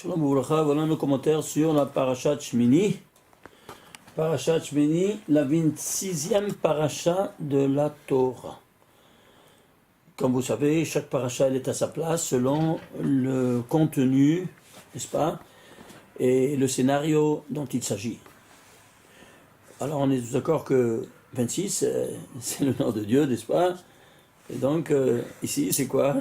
Shalom Ouvracha, voilà nos commentaires sur la Parashat Shmini. Parashat Shmini, la 26e parasha de la Torah. Comme vous savez, chaque parasha elle est à sa place selon le contenu, n'est-ce pas, et le scénario dont il s'agit. Alors on est d'accord que 26, c'est le nom de Dieu, n'est-ce pas? Et donc, ici, c'est quoi?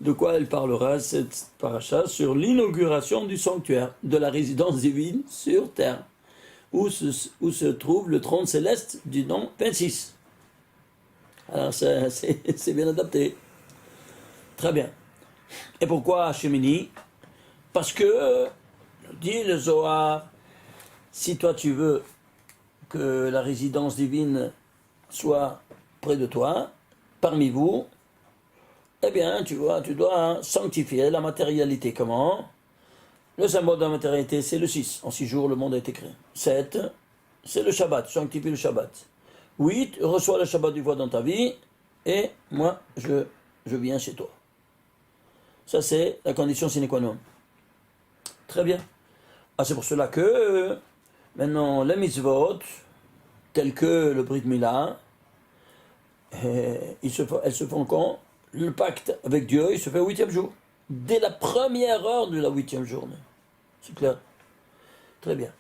De quoi elle parlera, cette paracha? Sur l'inauguration du sanctuaire, de la résidence divine sur terre, où se trouve le trône céleste du nom 26. Alors, c'est bien adapté. Très bien. Et pourquoi Shemini? Parce que, dit le Zohar, si toi tu veux que la résidence divine soit près de toi, parmi vous, eh bien, tu vois, tu dois sanctifier la matérialité. Comment? Le symbole de la matérialité, c'est le 6. En 6 jours, le monde a été créé. 7, c'est le Shabbat, sanctifie le Shabbat. 8, reçois le Shabbat du fois dans ta vie, et moi, je viens chez toi. Ça, c'est la condition sine qua non. Très bien. Ah, c'est pour cela que, maintenant, les mitzvot, tels que le Brit Mila, elles se font quand? Le pacte avec Dieu, il se fait au 8e jour. Dès la première heure de la 8e journée. C'est clair? Très bien.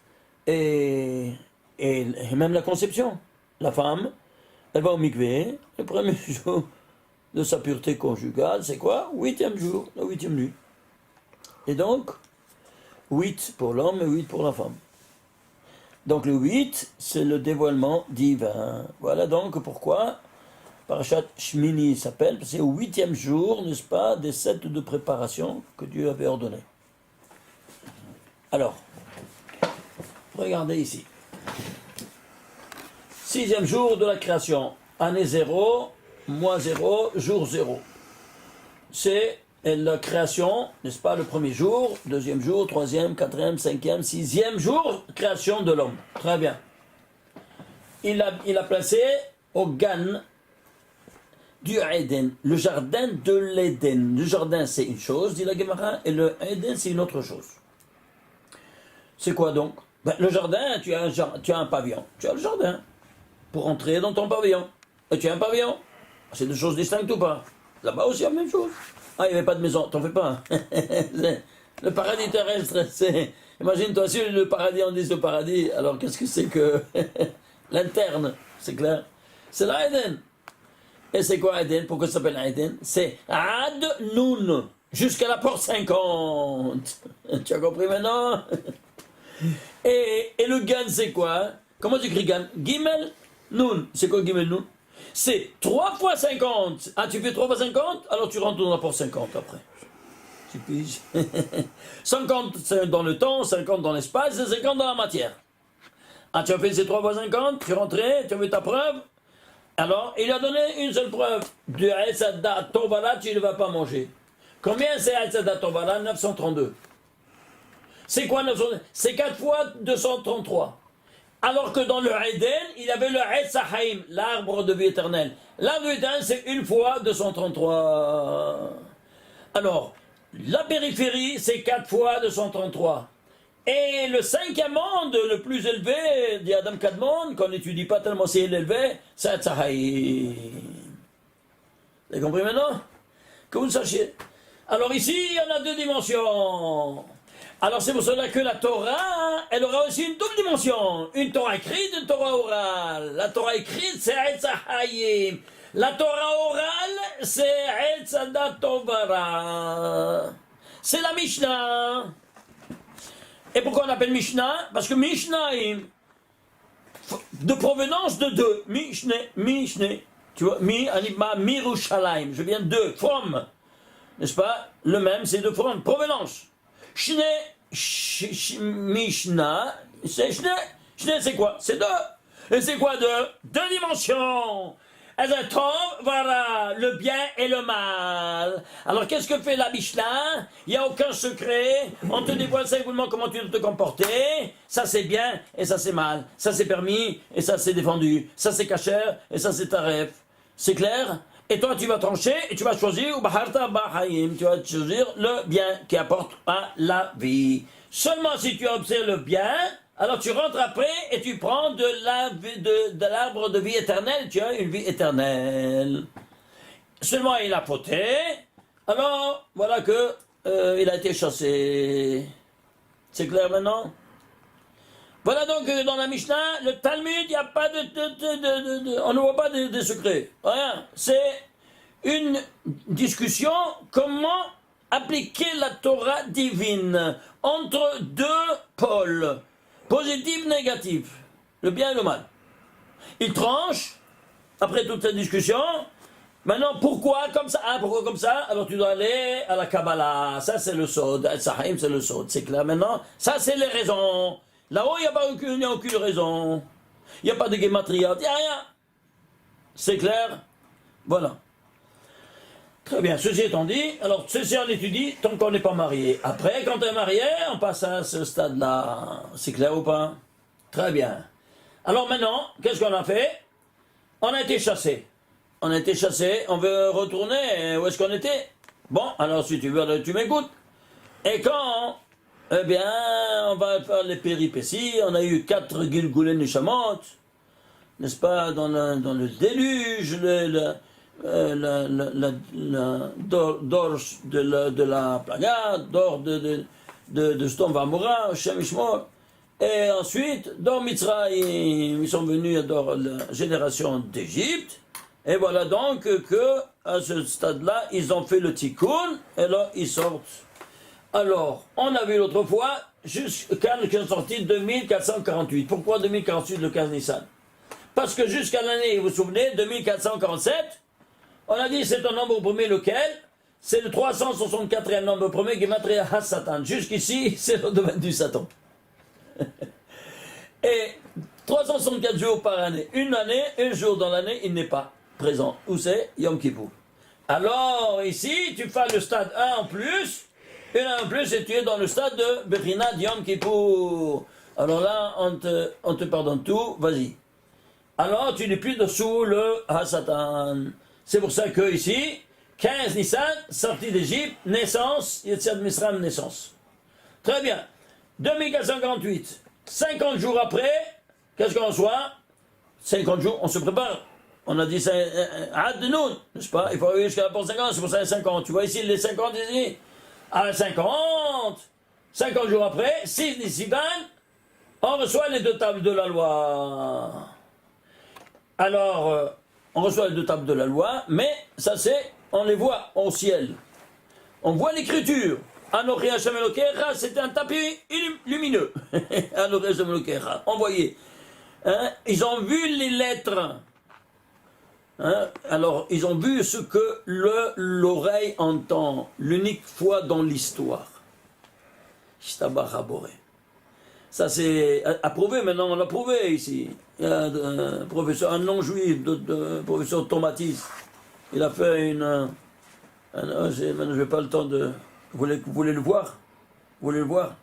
Et même la conception. La femme, elle va au mikvé, le premier jour de sa pureté conjugale, c'est quoi? 8e jour, la 8e nuit. Et donc, 8 pour l'homme et 8 pour la femme. Donc le 8, c'est le dévoilement divin. Voilà donc pourquoi Parashat Shmini s'appelle, c'est au 8e jour, n'est-ce pas, des 7 de préparation que Dieu avait ordonné. Alors, regardez ici. 6e jour de la création, année 0, mois 0, jour 0. C'est la création, n'est-ce pas, le premier jour, 2e jour, 3e, 4e, 5e, 6e jour, création de l'homme. Très bien. Il a placé au Gan du Eden, le jardin de l'Éden. Le jardin, c'est une chose, dit la Gemara, et le Eden, c'est une autre chose. C'est quoi donc? Le jardin, tu as un pavillon. Tu as le jardin pour entrer dans ton pavillon. Et tu as un pavillon. C'est deux choses distinctes ou pas? Là-bas aussi, la même chose. Ah, il n'y avait pas de maison, t'en fais pas. Le paradis terrestre, c'est... Imagine-toi, si le paradis, on dit le paradis, alors qu'est-ce que c'est que l'interne? C'est clair? C'est l'Eden. Et c'est quoi Eden? Pourquoi ça s'appelle Eden? C'est Ad Nun, jusqu'à la porte 50. Tu as compris maintenant? Et le Gan, c'est quoi? Comment tu écris Gan? Gimel Nun. C'est quoi Gimel Nun? C'est 3 fois 50. Ah, tu fais 3 fois 50? Alors tu rentres dans la porte 50 après. Tu piges. 50 c'est dans le temps, 50 dans l'espace, et 50 dans la matière. Ah, tu as fait ces 3 fois 50, tu es rentré, tu as fait ta preuve. Alors, il a donné une seule preuve. Du Haïsada Tovara, tu ne vas pas manger. Combien c'est Haïsada Tovara? 932. C'est quoi 932? C'est 4 fois 233. Alors que dans le Eden, il y avait le Haïsahaim, l'arbre de vie éternelle. L'arbre de vie éternelle, c'est une fois 233. Alors, la périphérie, c'est 4 fois 233. Et le 5e monde, le plus élevé, dit Adam Kadmon, qu'on n'étudie pas tellement si il est élevé, c'est Hatzahaïm. Vous avez compris maintenant? Que vous le sachiez. Alors ici, il y en a 2 dimensions. Alors c'est pour cela que la Torah, elle aura aussi une double dimension. Une Torah écrite, une Torah orale. La Torah écrite, c'est Hatzahaïm. La Torah orale, c'est Haïsada Tovara. C'est la Mishnah. Et pourquoi on appelle Mishnah? Parce que Mishnah est de provenance de 2. Mishnah. Tu vois, Anima, Mirushalayim. Je viens de, from. N'est-ce pas? Le même, c'est de from. Provenance. Mishnah. C'est Shne, c'est quoi? C'est 2. Et c'est quoi 2? 2 dimensions. Voilà, le bien et le mal. Alors qu'est-ce que fait la Mishnah? Il n'y a aucun secret. On te dévoile simplement comment tu dois te comporter. Ça c'est bien et ça c'est mal. Ça c'est permis et ça c'est défendu. Ça c'est cachère et ça c'est taref. C'est clair? Et toi, tu vas trancher et tu vas choisir, tu vas choisir le bien qui apporte à la vie. Seulement si tu observes le bien, alors tu rentres après et tu prends de l'arbre de vie éternelle, tu as une vie éternelle. Seulement il a fauté, alors voilà que il a été chassé. C'est clair maintenant? Voilà donc dans la Mishnah, le Talmud, il n'y a pas on ne voit pas de secret. Rien. C'est une discussion comment appliquer la Torah divine entre deux pôles, positif, négatif, le bien et le mal. Il tranche, après toute cette discussion, maintenant pourquoi comme ça, pourquoi comme ça, alors tu dois aller à la Kabbalah, ça c'est le Sod, Al-Sahim c'est le Sod, c'est clair maintenant, ça c'est les raisons. Là-haut, il n'y a aucune raison. Il n'y a pas de gématria, il n'y a rien. C'est clair? Voilà. Très bien, ceci étant dit, alors ceci on étudie tant qu'on n'est pas marié. Après, quand on est marié, on passe à ce stade-là. C'est clair ou pas? Très bien. Alors maintenant, qu'est-ce qu'on a fait? On a été chassé. On a été chassé, on veut retourner où est-ce qu'on était? Bon, alors si tu veux, tu m'écoutes. Et quand... Eh bien, on va faire les péripéties. On a eu 4 Gilgulei Neshamot, n'est-ce pas, dans le déluge, d'or de la plaga, d'or de Sdom Vamora, Shem Ishmor. Et ensuite, dans Mitzrayim, ils sont venus dans la génération d'Égypte. Et voilà donc que, à ce stade-là, ils ont fait le tikkun, et là, ils sortent. Alors, on a vu l'autre fois, jusqu'à qui sont sortis 2448. Pourquoi 2048 le 15 Nissan? Parce que jusqu'à l'année, vous vous souvenez, 2447, on a dit c'est un nombre premier lequel? C'est le 364e nombre premier, Gematria Ha-Satan. Jusqu'ici, c'est le domaine du Satan. Et 364 jours par année, un jour dans l'année, il n'est pas présent. Où c'est? Yom Kippur. Alors, ici, tu fais le stade 1 en plus, et là en plus, et tu es dans le stade de Bechina Yom Kippur. Alors là, on te pardonne tout, vas-y. Alors, tu n'es plus dessous le Ha-Satan. C'est pour ça que ici, 15 Nissan, sortie d'Égypte, naissance, Yetziat Misram, naissance. Très bien. 2448, 50 jours après, qu'est-ce qu'on reçoit? 50 jours, on se prépare. On a dit c'est Ad de Noun, n'est-ce pas? Il faut arriver jusqu'à la porte 50, c'est pour ça les 50. Tu vois ici les 50 ici? À 50 jours après, 6 Nissivan, on reçoit les 2 tables de la loi. Alors, on reçoit les 2 tables de la loi, mais ça c'est, on les voit au ciel. On voit l'écriture. Anochi Hashem Elokecha, c'était un tapis lumineux. Anochi Hashem Elokecha, on voyait. Hein? Ils ont vu les lettres. Hein? Alors, ils ont vu ce que l'oreille entend, l'unique fois dans l'histoire. Ça c'est approuvé, maintenant on l'a prouvé ici. Il y a un professeur, un non-juif, professeur Tomatis, il a fait maintenant je n'ai pas le temps de... Vous voulez le voir? Vous voulez le voir?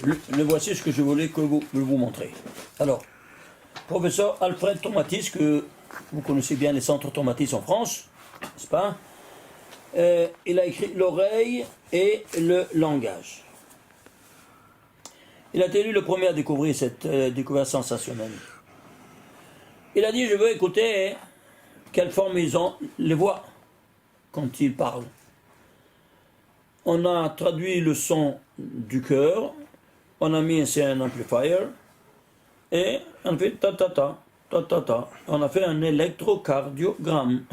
Le voici ce que je voulais vous montrer. Alors, professeur Alfred Tomatis, que vous connaissez bien les centres Tomatis en France, n'est-ce pas? Il a écrit l'oreille et le langage. Il a été lui le premier à découvrir cette découverte sensationnelle. Il a dit, je veux écouter quelle forme ils ont les voix quand ils parlent. On a traduit le son du cœur, on a mis un amplifier, et on fait ta-ta-ta, ta-ta-ta. On a fait un électrocardiogramme.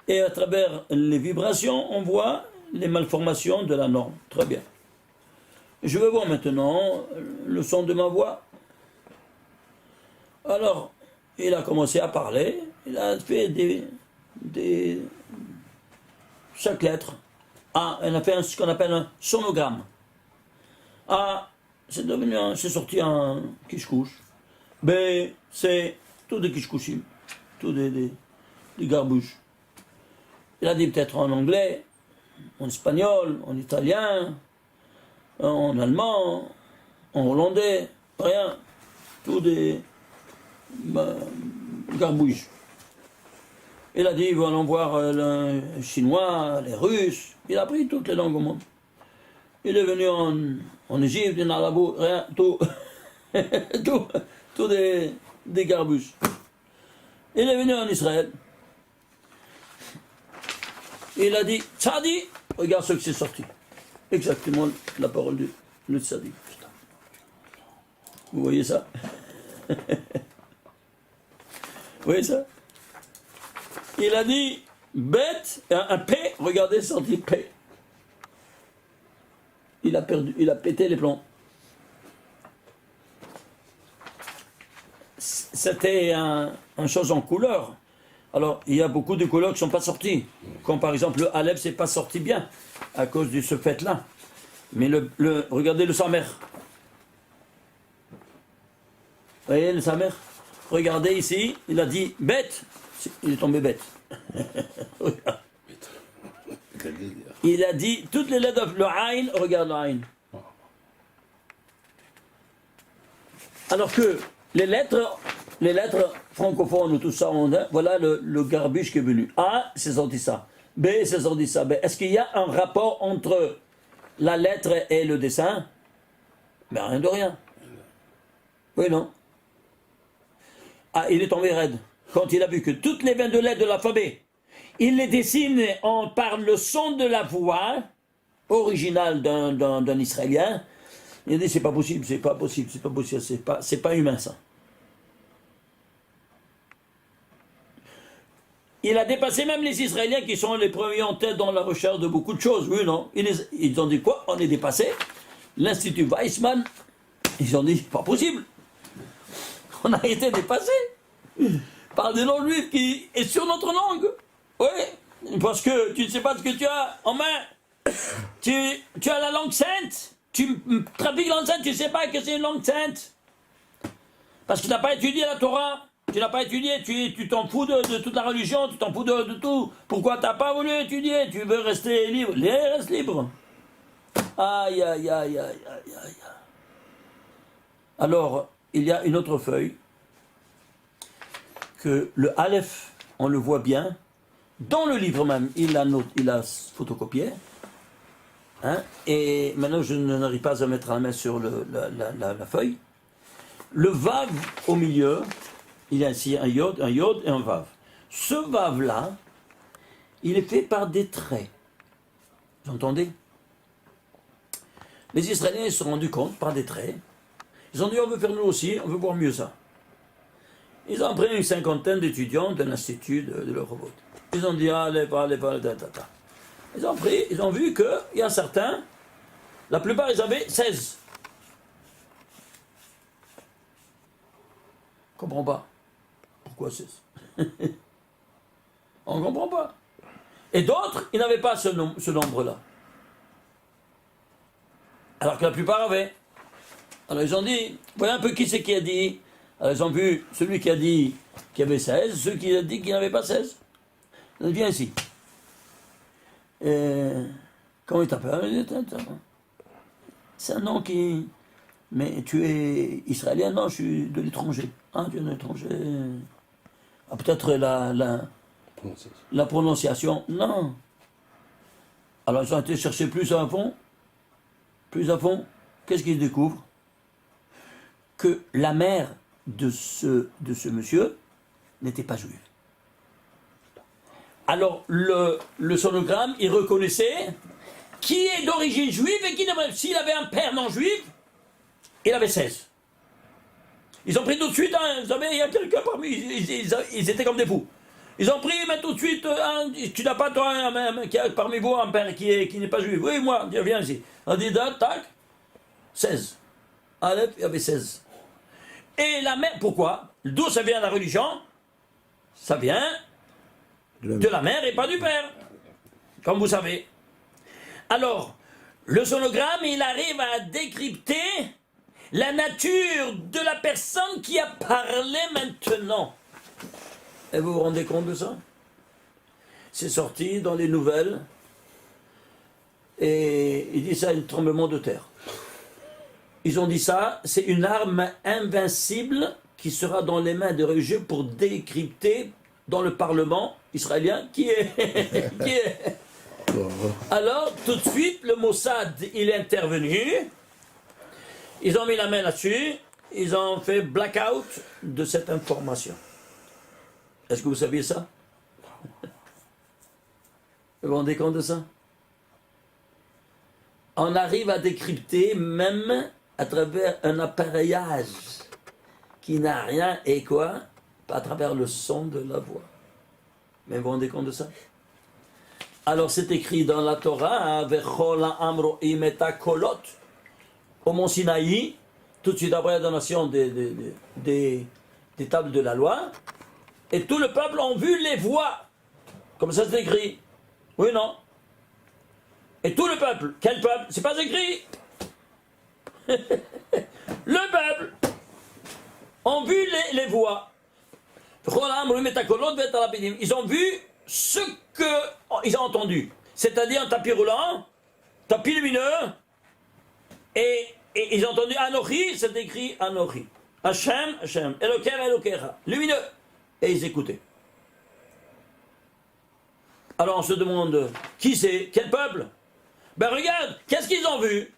Et à travers les vibrations, on voit les malformations de la norme. Très bien. Je vais voir maintenant le son de ma voix. Alors, il a commencé à parler, il a fait chaque lettre. A, on a fait ce qu'on appelle un sonogramme. A, c'est sorti en kishkouch. B, c'est tout des kishkouchim, tout des garbouches. Il a dit peut-être en anglais, en espagnol, en italien, en allemand, en hollandais, rien, tout des garbouches. Il a dit, ils vont allons voir les Chinois, les Russes. Il a pris toutes les langues au monde. Il est venu en Égypte, en Arabie, rien, tout, tout des garbus. Il est venu en Israël. Il a dit, Tzadi, regarde ce qui s'est sorti. Exactement la parole du Tzadi. Vous voyez ça? Vous voyez ça? Il a dit, bête, un P, regardez, sorti P. Il a pété les plombs. C'était un chose en couleur. Alors, il y a beaucoup de couleurs qui ne sont pas sorties. Comme par exemple, le Aleph, c'est pas sorti bien, à cause de ce fait-là. Mais regardez le Samer. Vous voyez le Samer? Regardez ici, il a dit bête. Il est tombé bête. Il a dit toutes les lettres, le Aïn, regarde le Aïn. Alors que les lettres francophones ou tout ça, voilà le garbuche qui est venu. A, c'est sorti ça. B, c'est sorti ça. B. Est-ce qu'il y a un rapport entre la lettre et le dessin? Ben rien de rien. Oui, non? Ah, il est tombé raide. Quand il a vu que toutes les 22 lettres de l'alphabet, il les dessine par le son de la voix originale d'un Israélien. Il a dit c'est pas possible, c'est pas possible, c'est pas possible, c'est pas humain ça. Il a dépassé même les Israéliens qui sont les premiers en tête dans la recherche de beaucoup de choses. Oui, non? Ils ont dit quoi? On est dépassé. L'Institut Weizmann, ils ont dit pas possible. On a été dépassé par des non-juifs qui est sur notre langue. Oui, parce que tu ne sais pas ce que tu as en main. Tu as la langue sainte. Tu trafiques la langue sainte, tu ne sais pas que c'est une langue sainte. Parce que tu n'as pas étudié la Torah. Tu n'as pas étudié, tu t'en fous de toute la religion, tu t'en fous de tout. Pourquoi tu n'as pas voulu étudier? Tu veux rester libre. Reste libre. Aïe, aïe, aïe, aïe, aïe, aïe. Alors, il y a une autre feuille, que le Aleph, on le voit bien, dans le livre même, il a photocopié, hein, et maintenant je n'arrive pas à mettre la main sur la feuille. Le Vav au milieu, il y a ici un yod et un Vav. Ce Vav-là, il est fait par des traits. Vous entendez? Les Israéliens se sont rendus compte par des traits. Ils ont dit, on veut faire nous aussi, on veut voir mieux ça. Ils ont pris une cinquantaine d'étudiants de l'Institut de leur robot. Ils ont dit, allez. Ils ont pris, ils ont vu qu'il y a certains, la plupart, ils avaient 16. On ne comprend pas. Pourquoi 16? On ne comprend pas. Et d'autres, ils n'avaient pas ce nombre-là. Alors que la plupart avaient. Alors ils ont dit, voilà un peu qui c'est qui a dit. Alors ils ont vu celui qui a dit qu'il y avait 16, celui qui a dit qu'il n'y avait pas 16. Ils ont dit, viens ici. Comment il t'appelle? C'est un nom qui... Mais tu es israélien? Non, je suis de l'étranger. Ah, tu es de l'étranger. Ah, peut-être la prononciation. Non. Alors ils ont été chercher plus à fond. Qu'est-ce qu'ils découvrent? Que la mère de ce monsieur n'était pas juive. Alors le sonogramme, il reconnaissait qui est d'origine juive et qui n'avait. S'il avait un père non juif, il avait 16. Ils ont pris tout de suite, vous savez, il y a quelqu'un parmi, ils étaient comme des fous. Ils ont pris, mais tout de suite, tu n'as pas toi parmi vous un père qui n'est pas juif. Oui, moi, viens ici. On dit, tac, 16. Aleph, il y avait 16. Et la mère, pourquoi? D'où ça vient la religion? Ça vient de la mère et pas du père, comme vous savez. Alors, le sonogramme, il arrive à décrypter la nature de la personne qui a parlé maintenant. Et vous vous rendez compte de ça? C'est sorti dans les nouvelles, et il dit ça, un tremblement de terre. Ils ont dit ça, c'est une arme invincible qui sera dans les mains des religieux pour décrypter dans le Parlement Israélien, qui est... qui est... Alors, tout de suite, le Mossad, il est intervenu. Ils ont mis la main là-dessus. Ils ont fait blackout de cette information. Est-ce que vous saviez ça? Vous vous rendez compte de ça? On arrive à décrypter même à travers un appareillage qui n'a rien et quoi? À travers le son de la voix. Mais vous vous rendez compte de ça? Alors c'est écrit dans la Torah, au mont Sinaï, tout de suite après la donation des tables de la loi, et tout le peuple ont vu les voix, comme ça c'est écrit. Oui, non? Et tout le peuple, quel peuple? C'est pas écrit. Le peuple ont vu les voix. Ils ont vu ce qu'ils ont entendu. C'est-à-dire un tapis roulant, tapis lumineux, et ils ont entendu Anochi, c'est écrit Anochi. Hashem, Hashem, Eloker, Elokecha, lumineux. Et ils écoutaient. Alors on se demande, qui c'est? Quel peuple? Ben regarde, qu'est-ce qu'ils ont vu?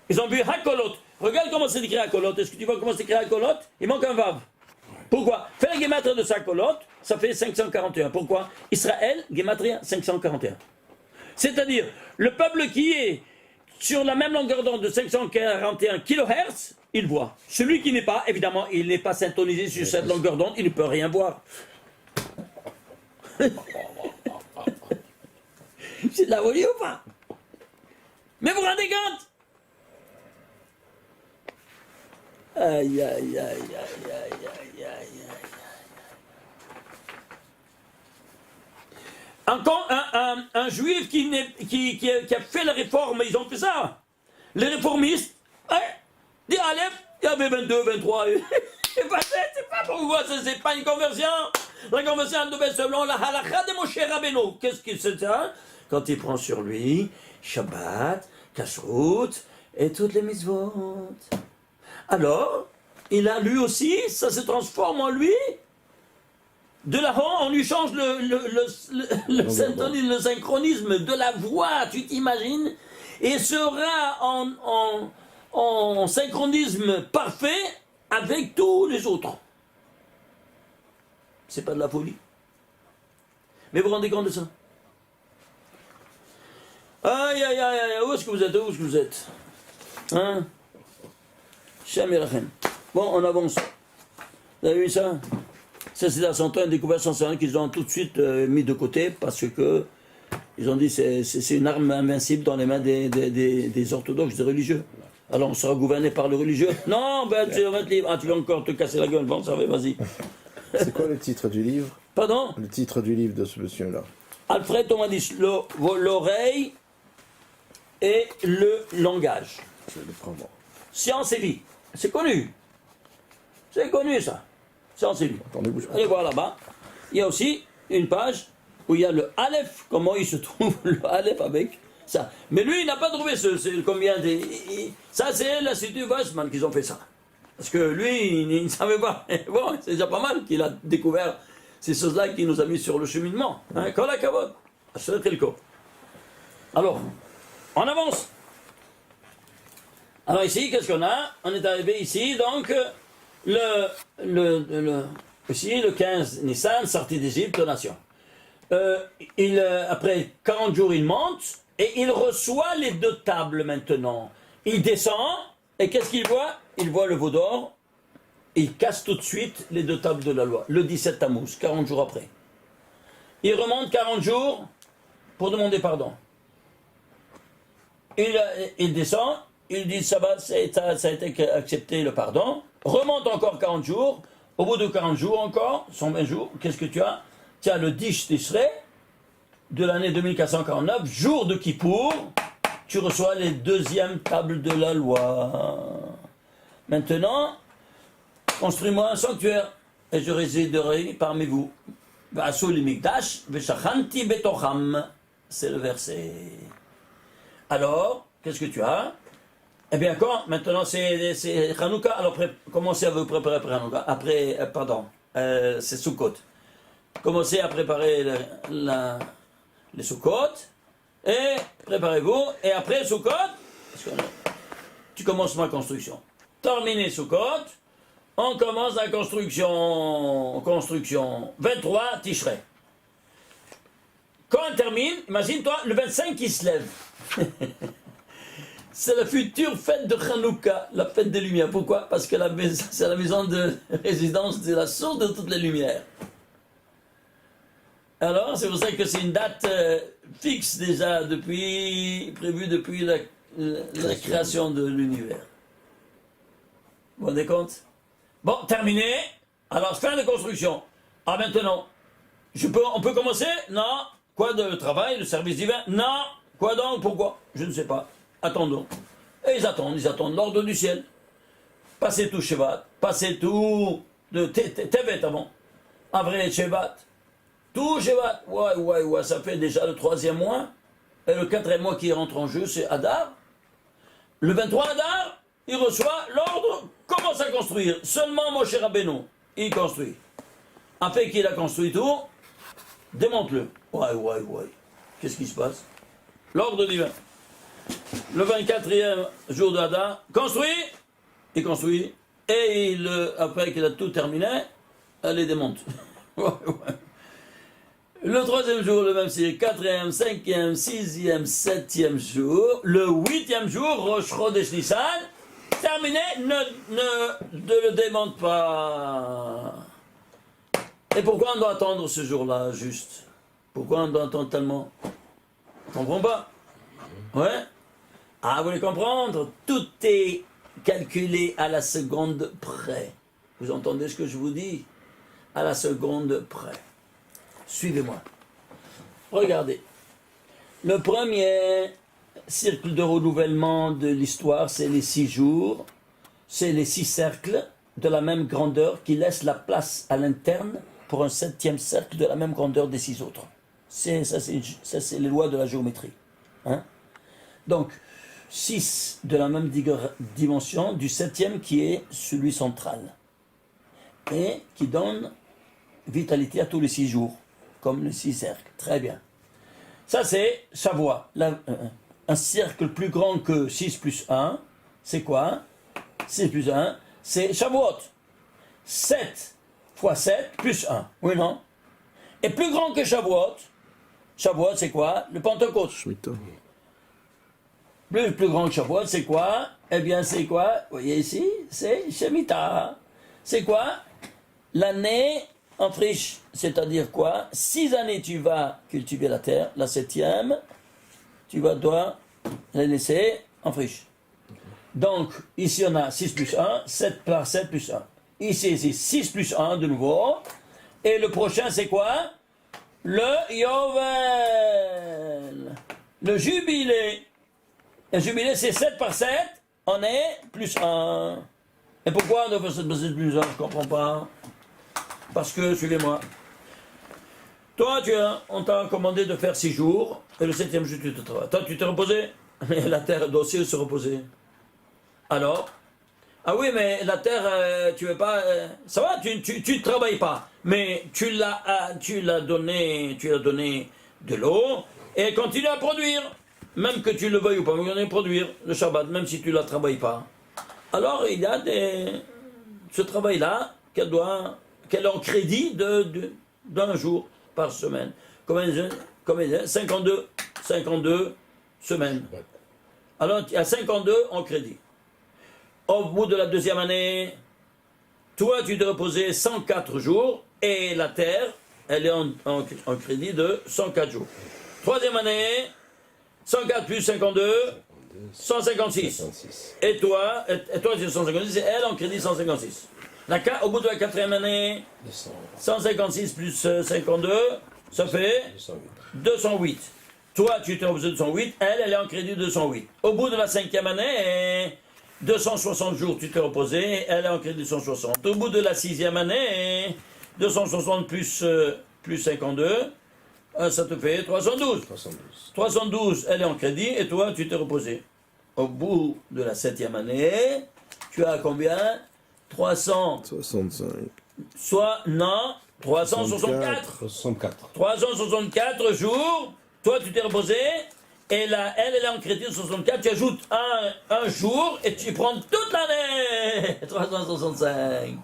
Ils ont vu Hakolot. Regarde comment c'est écrit Hakolot. Est-ce que tu vois comment c'est écrit Hakolot? Il manque un Vav. Pourquoi? Fais la guématria de Hakolot, ça fait 541. Pourquoi? Israël, guématria 541. C'est-à-dire, le peuple qui est sur la même longueur d'onde de 541 kHz, il voit. Celui qui n'est pas, évidemment, il n'est pas syntonisé sur cette longueur d'onde, il ne peut rien voir. C'est de la folie ou pas? Mais vous vous rendez compte? Aïe, aïe, aïe, aïe, aïe, aïe, aïe, aïe. Encore un juif qui a fait la réforme, ils ont fait ça. Les réformistes, dit Aleph, il y avait 22, 23. C'est pas pourquoi, c'est pas une conversion. La conversion, elle devait selon la halakha de Moshe Rabbeinu. Qu'est-ce que c'est ça? Quand il prend sur lui Shabbat, Kashrut et toutes les mitzvot. Alors, il a lui aussi, ça se transforme en lui. De là, on lui change le synchronisme de la voix, tu t'imagines? Et sera en synchronisme parfait avec tous les autres. C'est pas de la folie. Mais vous vous rendez compte de ça? Aïe, aïe, aïe, aïe, où est-ce que vous êtes? Où est-ce que vous êtes? Hein? Shem Yerachem. Bon, on avance. Vous avez vu ça? Ça, c'est la 101, découvert 101 qu'ils ont tout de suite mis de côté parce que ils ont dit c'est une arme invincible dans les mains des orthodoxes, des religieux. Alors on sera gouverné par le religieux. Non, ben tu vas encore te casser la gueule. Bon, ça va, vas-y. C'est quoi le titre du livre? Pardon? Le titre du livre de ce monsieur-là. Alfred Tomadis, l'oreille et le langage. Je vais le prendre. Science et vie. C'est connu. C'est connu ça. Science et vie. Attendez, bouge pas. Allez voir là-bas. Il y a aussi une page où il y a le Aleph. Comment il se trouve le Aleph avec ça. Mais lui, il n'a pas trouvé combien des. Ça, c'est l'Institut Weizmann qu'ils ont fait ça. Parce que lui, il ne savait pas. Bon, c'est déjà pas mal qu'il a découvert ces choses-là qui nous a mis sur le cheminement. Hein, Kol hakavod. Alors, on avance. Alors ici, qu'est-ce qu'on a? On est arrivé ici, donc, ici, le 15 Nissan, sortie d'Égypte, nation. Après 40 jours, il monte et il reçoit les deux tables maintenant. Il descend et qu'est-ce qu'il voit? Il voit le veau d'or. Il casse tout de suite les deux tables de la loi. Le 17 Tammuz, 40 jours après. Il remonte 40 jours pour demander pardon. Il descend, il dit ça va, ça a été accepté le pardon. Remonte encore 40 jours. Au bout de 40 jours encore, 120 jours, qu'est-ce que tu as? Tu as le 10 Tishrei de l'année 2449, jour de Kippour, tu reçois les deuxièmes tables de la loi. Maintenant, construis-moi un sanctuaire et je résiderai parmi vous. C'est le verset. Alors, qu'est-ce que tu as? Eh bien, quand maintenant c'est Hanouka, alors commencez à vous préparer pour Hanouka. Après, c'est Sukkot. commencez à préparer les sous-côtes, et préparez-vous, et après sous-côtes, tu commences ma construction. Terminé sous-côtes, on commence la construction. 23 Tishrei. Quand on termine, imagine-toi, le 25 qui se lève. C'est la future fête de Hanouka, la fête des lumières. Pourquoi? Parce que c'est la maison de résidence de la source de toutes les lumières. Alors, c'est pour ça que c'est une date fixe déjà, prévue depuis la création de l'univers. Vous vous rendez compte? Bon, terminé. Alors, fin de construction. Ah, maintenant, on peut commencer? Non. Quoi de travail, le service divin? Non. Quoi donc? Pourquoi? Je ne sais pas. Attendons. Et ils attendent l'ordre du ciel. Passez tout Shevat, passez tout Tevet avant. Avril Shevat. Tout Shevat. Ouais, ça fait déjà le 3e mois. Et le 4e mois qui rentre en jeu, c'est Adar. Le 23 Adar, il reçoit l'ordre, commence à construire. Seulement Moshe Rabbeinu, il construit. Après qu'il a construit tout, démonte-le. Ouais. Qu'est-ce qui se passe? L'ordre divin. Le 24e jour d'Adar, il construit, et après qu'il a tout terminé, elle les démonte. Le 3e jour, le même c'est 4e, 5e, 6e, 7e jour, le 8e jour, Rosh Chodesh Nissan, terminé, ne le démonte pas. Et pourquoi on doit attendre ce jour-là, juste? Pourquoi on doit attendre tellement? Je comprends pas. Ouais? Ah, vous voulez comprendre? Tout est calculé à la seconde près. Vous entendez ce que je vous dis? À la seconde près. Suivez-moi. Regardez. Le premier cercle de renouvellement de l'histoire, c'est les 6 jours. C'est les 6 cercles de la même grandeur qui laissent la place à l'interne pour un 7e cercle de la même grandeur des 6 autres. Ça, c'est les lois de la géométrie. Hein? Donc, 6 de la même dimension du 7e qui est celui central. Et qui donne vitalité à tous les 6 jours, comme les 6 cercles. Très bien. Ça, c'est Shavuot. Un cercle plus grand que 6 plus 1, c'est quoi? 6 plus 1, c'est Shavuot. 7 fois 7 plus 1. Oui, non? Et plus grand que Shavuot, c'est quoi? Le Pentecôte. Shemitah. Plus grand que Shavuot, c'est quoi? Eh bien, c'est quoi? Vous voyez ici? C'est Shemitah. C'est quoi? L'année en friche. C'est-à-dire quoi? 6 années tu vas cultiver la terre. La 7e, tu dois la laisser en friche. Donc, ici on a 6 plus 1, 7 par 7 plus 1. Ici, c'est 6 plus 1 de nouveau. Et le prochain, c'est quoi? Le Yovel. Le jubilé. Le jubilé, c'est 7 par 7. On est plus 1. Et pourquoi on doit faire 7 par 7 plus 1? Je ne comprends pas. Parce que, suivez-moi. Toi, on t'a commandé de faire 6 jours. Et le 7e jour, tu te travailles. Toi, tu t'es reposé. Mais la terre doit aussi se reposer. Alors? Ah oui, mais la terre, tu veux pas... ça va, tu ne travailles pas. Mais tu l'as donné de l'eau et elle continue à produire. Même que tu le veuilles ou pas, mais on va produire le Shabbat, même si tu ne la travailles pas. Alors, il y a ce travail-là qu'elle a en crédit d'un jour par semaine. Combien 52 semaines. Alors, il y a 52 en crédit. Au bout de la 2e année, toi, tu t'es reposé 104 jours et la terre, elle est en crédit de 104 jours. 3e année, 104 plus 52, 156. Et toi, tu es 156 et elle en crédit 156. Au bout de la 4e année, 156 plus 52, ça fait 208. Toi, tu t'es reposé 208, elle est en crédit 208. Au bout de la 5e année, 260 jours, tu t'es reposé, elle est en crédit 260. Au bout de la 6e année, 260 plus 52, ça te fait 312. 312, elle est en crédit et toi, tu t'es reposé. Au bout de la 7e année, tu as combien? 365. 65. Non, 364. 64. 364 jours, toi tu t'es reposé, et là, elle est en chrétien 64, tu ajoutes un jour, et tu prends toute l'année. 365.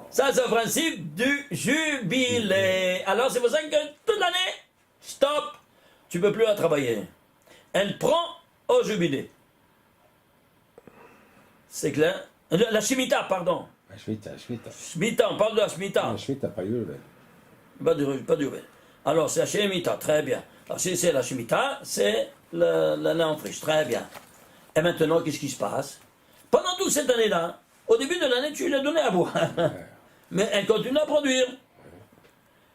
Ça, c'est le principe du jubilé. Alors, c'est pour ça que toute l'année, stop, tu ne peux plus la travailler. Elle prend au jubilé. C'est clair? La Shemitah, pardon. La Shemitah. Shemitah, on parle de la Shemitah. La Shemitah, pas eu. Pas de Reuven. Alors, c'est la Shemitah, très bien. Alors, si c'est la Shemitah, c'est l'année en friche, très bien. Et maintenant, qu'est-ce qui se passe? Pendant toute cette année-là, au début de l'année, tu lui as donné à boire. Mais elle continue à produire.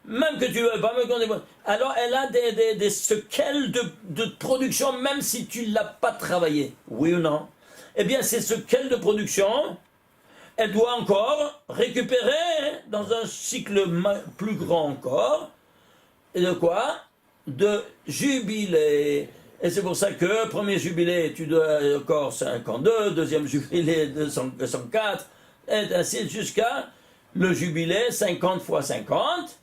Même que tu veux pas, même quand tu veux. Alors, elle a des séquelles de production, même si tu ne l'as pas travaillé. Oui ou non? Eh bien, ces séquelles de production, elle doit encore récupérer dans un cycle plus grand encore. Et de quoi? De jubilé. Et c'est pour ça que premier jubilé, tu dois encore 52, deuxième jubilé 204, et ainsi jusqu'à le jubilé 50 fois 50.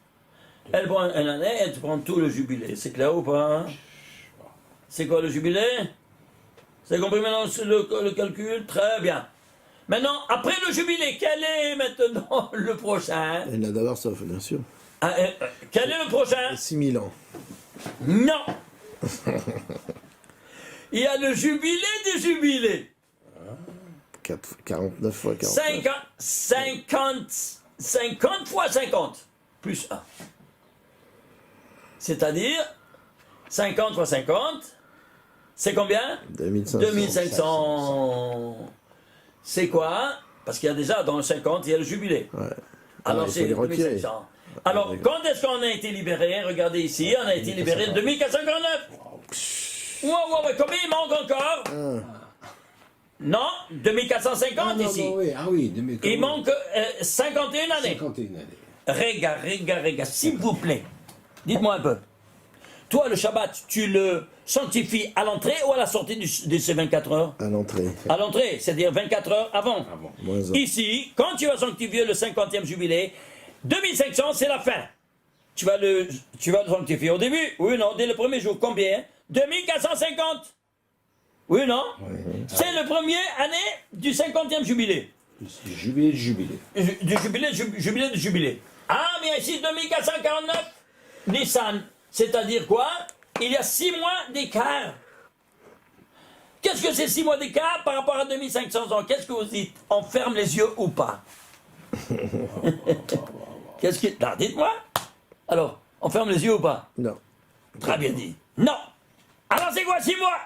Elle prend une année, elle prend tout le jubilé. C'est clair ou pas? C'est quoi le jubilé? C'est compris maintenant le calcul? Très bien. Maintenant, après le jubilé, quel est maintenant le prochain? Et là d'abord, ça, bien sûr. Quel est le prochain? 6000 ans. Non. Il y a le jubilé du jubilé. 49 fois 49. 50 fois 50. Plus 1. C'est-à-dire, 50 fois 50, c'est combien? 2500. 2500. C'est quoi? Parce qu'il y a déjà, dans le 50, il y a le jubilé. Ouais. Alors il faut c'est les retirer. 2500. Alors, quand est-ce qu'on a été libéré? Regardez ici, on a été libéré en 2449. Ouais, combien il manque encore? Non, 2450 ici. Oui, Il manque 51 années. 51 années. Réga, s'il vous plaît. Dites-moi un peu. Toi, le Shabbat, tu le sanctifies à l'entrée ou à la sortie de ces 24 heures? À l'entrée. À l'entrée, c'est-à-dire 24 heures avant. Moins un. Ici, quand tu vas sanctifier le 50e jubilé, 2500, c'est la fin. Tu vas le sanctifier au début? Oui ou non? Dès le premier jour, combien? 2450. Oui ou non? C'est le premier année du 50e jubilé. Du jubilé. Du jubilé. Ah, mais ici, 2449, Nissan. C'est-à-dire quoi? Il y a 6 mois d'écart. Qu'est-ce que c'est 6 mois d'écart par rapport à 2500 ans? Qu'est-ce que vous dites? On ferme les yeux ou pas? Qu'est-ce que... Non, dites-moi. Alors, on ferme les yeux ou pas? Non. Très bien dit. Non. Alors c'est quoi 6 mois?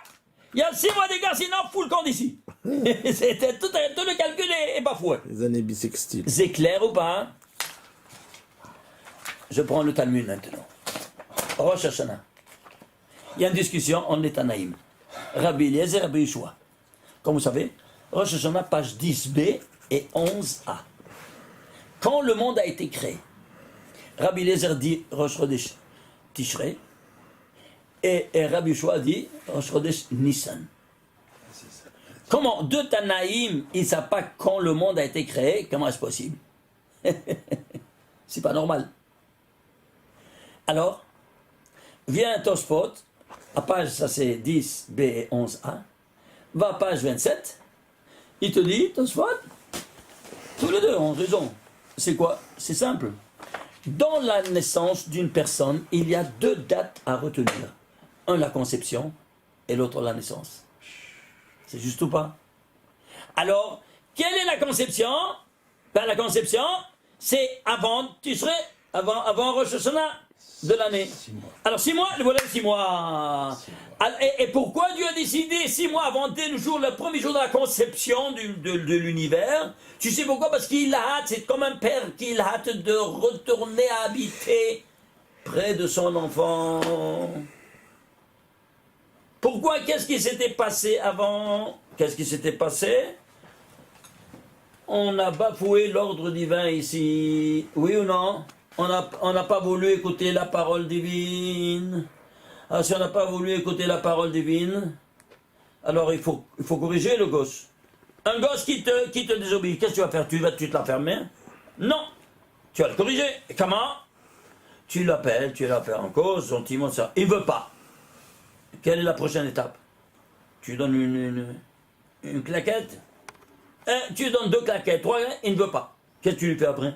Il y a 6 mois d'écart, sinon full compte ici. C'était tout le calcul est bafoué. Les années bissextiles. C'est clair ou pas? Je prends le Talmud maintenant. Rosh Hashanah. Il y a une discussion en Netanaïm. Rabbi Eliezer et Rabbi Yeshua. Comme vous savez, Rosh Hashanah, page 10b et 11a. Quand le monde a été créé, Rabbi Eliezer dit Rosh Chodesh Tishrei et Rabbi Yeshua dit Rosh Chodesh Nissan. Comment deux Tanaïm, ils ne savent pas quand le monde a été créé? Comment est-ce possible? C'est pas normal. Alors, vient Tosfot, à page, ça c'est 10b et 11a, va à page 27, il te dit, Tosfot, tous les deux ont raison. C'est quoi? C'est simple. Dans la naissance d'une personne, il y a 2 dates à retenir. Un, la conception, et l'autre, la naissance. C'est juste ou pas? Alors, quelle est la conception? Ben, la conception, c'est avant Rosh Hashanah de l'année. 6 mois. Alors 6 mois, voilà 6 mois. Et pourquoi Dieu a décidé 6 mois avant le premier jour de la conception de l'univers? Tu sais pourquoi? Parce qu'il a hâte, c'est comme un père qui a hâte de retourner à habiter près de son enfant. Pourquoi? Qu'est-ce qui s'était passé avant? Qu'est-ce qui s'était passé? On a bafoué l'ordre divin ici. Oui ou non? On n'a pas voulu écouter la parole divine. Alors si on n'a pas voulu écouter la parole divine, alors il faut corriger le gosse. Un gosse qui te désobéit, qu'est-ce que tu vas faire? Tu vas te la fermer? Non. Tu vas le corriger. Et comment? Tu l'appelles en cause, gentiment, ça. Il ne veut pas. Quelle est la prochaine étape? Tu donnes une claquette. Tu donnes 2 claquettes, 3, il ne veut pas. Qu'est-ce que tu lui fais après?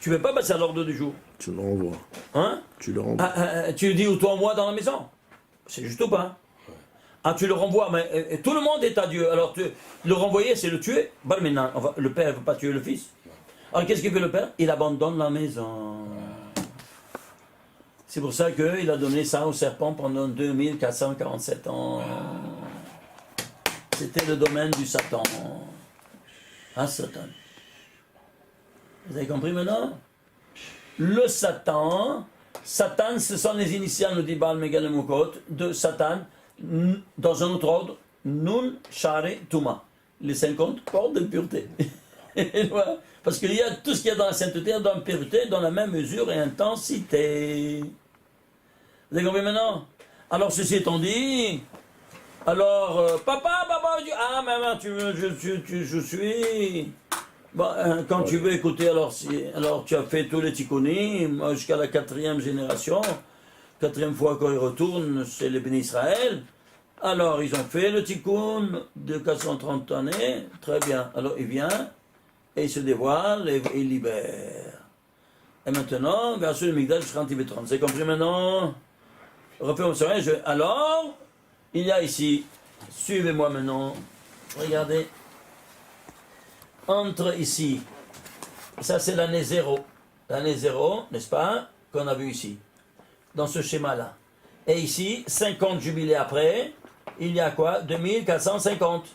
Tu ne veux pas passer à l'ordre du jour. Tu le renvoies. Hein? Tu le renvoies. Tu lui dis ou toi moi dans la maison. C'est juste ou pas? Tu le renvoies, mais tout le monde est à Dieu. Alors le renvoyer, c'est le tuer. Bon, maintenant, le père ne veut pas tuer le fils. Alors qu'est-ce qu'il fait le père? Il abandonne la maison. C'est pour ça qu'il a donné ça au serpent pendant 2447 ans. C'était le domaine du Satan. Satan. Vous avez compris maintenant? Le Satan, ce sont les initiales, nous dit Baal Megal Mukot, de Satan, dans un autre ordre, Nun, Share, Touma. Les 50 portes de pureté. Voilà. Parce qu'il y a tout ce qu'il y a dans la sainteté, dans la pureté, dans la même mesure et intensité. Vous avez compris maintenant? Alors, ceci étant dit, alors, papa, maman, je suis... Bon, quand tu veux écouter, alors tu as fait tous les tikkunim, jusqu'à la 4e génération, 4e fois qu'il retourne, c'est les bénis Israël. Alors, ils ont fait le tikkun de 430 années, très bien. Alors, il vient, et il se dévoile, et il libère. Et maintenant, verset le Migdash, 30 et 30. C'est compris maintenant? Refais-moi ça. Alors, il y a ici, suivez-moi maintenant, regardez, entre ici, ça c'est l'année 0, n'est-ce pas, qu'on a vu ici, dans ce schéma-là. Et ici, 50 jubilés après, il y a quoi? 2450.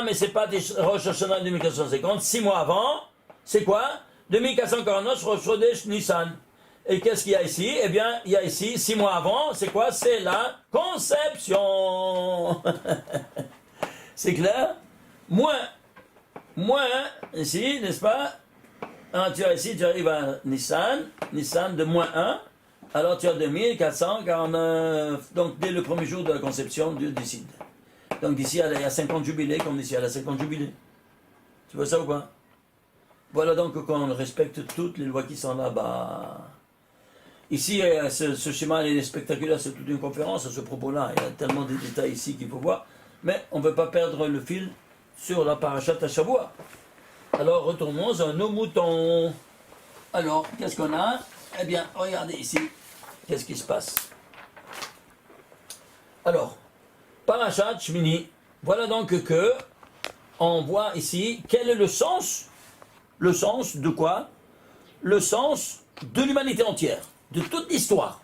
Mais c'est pas des Rosh Hashanah 2450, 6 mois avant, c'est quoi? 2449, Rosh Chodesh Nissan. Et qu'est-ce qu'il y a ici? Eh bien, il y a ici, 6 mois avant, c'est quoi? C'est la conception. C'est clair? Moins, ici, n'est-ce pas? Tu as ici, tu arrives à Nissan de -1, alors tu as 2449. Donc, dès le premier jour de la conception, Dieu décide. Donc, d'ici, il y a 50 jubilés, comme d'ici, il y a 50 jubilés. Tu vois ça ou pas? Voilà donc qu'on respecte toutes les lois qui sont là-bas. Ici, ce schéma il est spectaculaire, c'est toute une conférence à ce propos-là. Il y a tellement de détails ici qu'il faut voir. Mais on ne veut pas perdre le fil sur la parachat à Shavua. Alors, retournons à nos moutons. Alors, qu'est-ce qu'on a? Eh bien, regardez ici. Qu'est-ce qui se passe? Alors, parachat Shmini. Voilà donc que on voit ici quel est le sens. Le sens de quoi? Le sens de l'humanité entière, de toute l'histoire.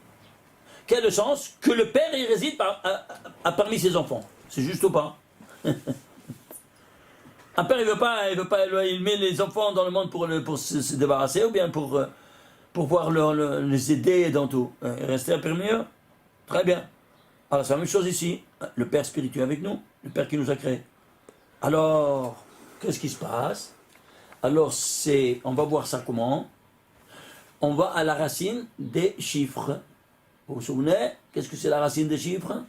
Quel est le sens? Que le père y réside parmi ses enfants. C'est juste ou pas? Un père, il met les enfants dans le monde pour se débarrasser ou bien pour pouvoir les aider dans tout. Rester un père meilleur? Très bien. Alors c'est la même chose ici. Le père spirituel avec nous, le père qui nous a créés. Alors, qu'est-ce qui se passe? Alors on va voir ça comment? On va à la racine des chiffres. Vous vous souvenez? Qu'est-ce que c'est la racine des chiffres?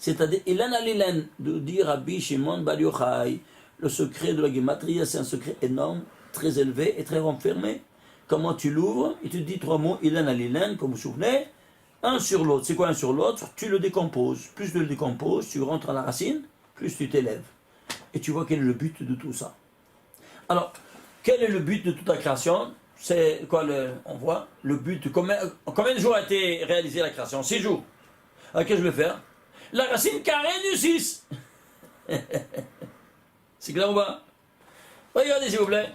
C'est-à-dire, Ilan Alilen, de dire Rabbi Shimon Bar Yochai, le secret de la Gematria, c'est un secret énorme, très élevé et très renfermé. Comment tu l'ouvres? Il te dit 3 mots, Ilan Alilen, comme vous vous souvenez, un sur l'autre. C'est quoi un sur l'autre? Tu le décomposes. Plus tu le décomposes, tu rentres à la racine, plus tu t'élèves. Et tu vois quel est le but de tout ça. Alors, quel est le but de toute la création? C'est quoi on voit le but. Combien de jours a été réalisée la création? 6 jours. Alors qu'est-ce que je vais faire? La racine carrée du 6. C'est clair ou pas? Regardez s'il vous plaît.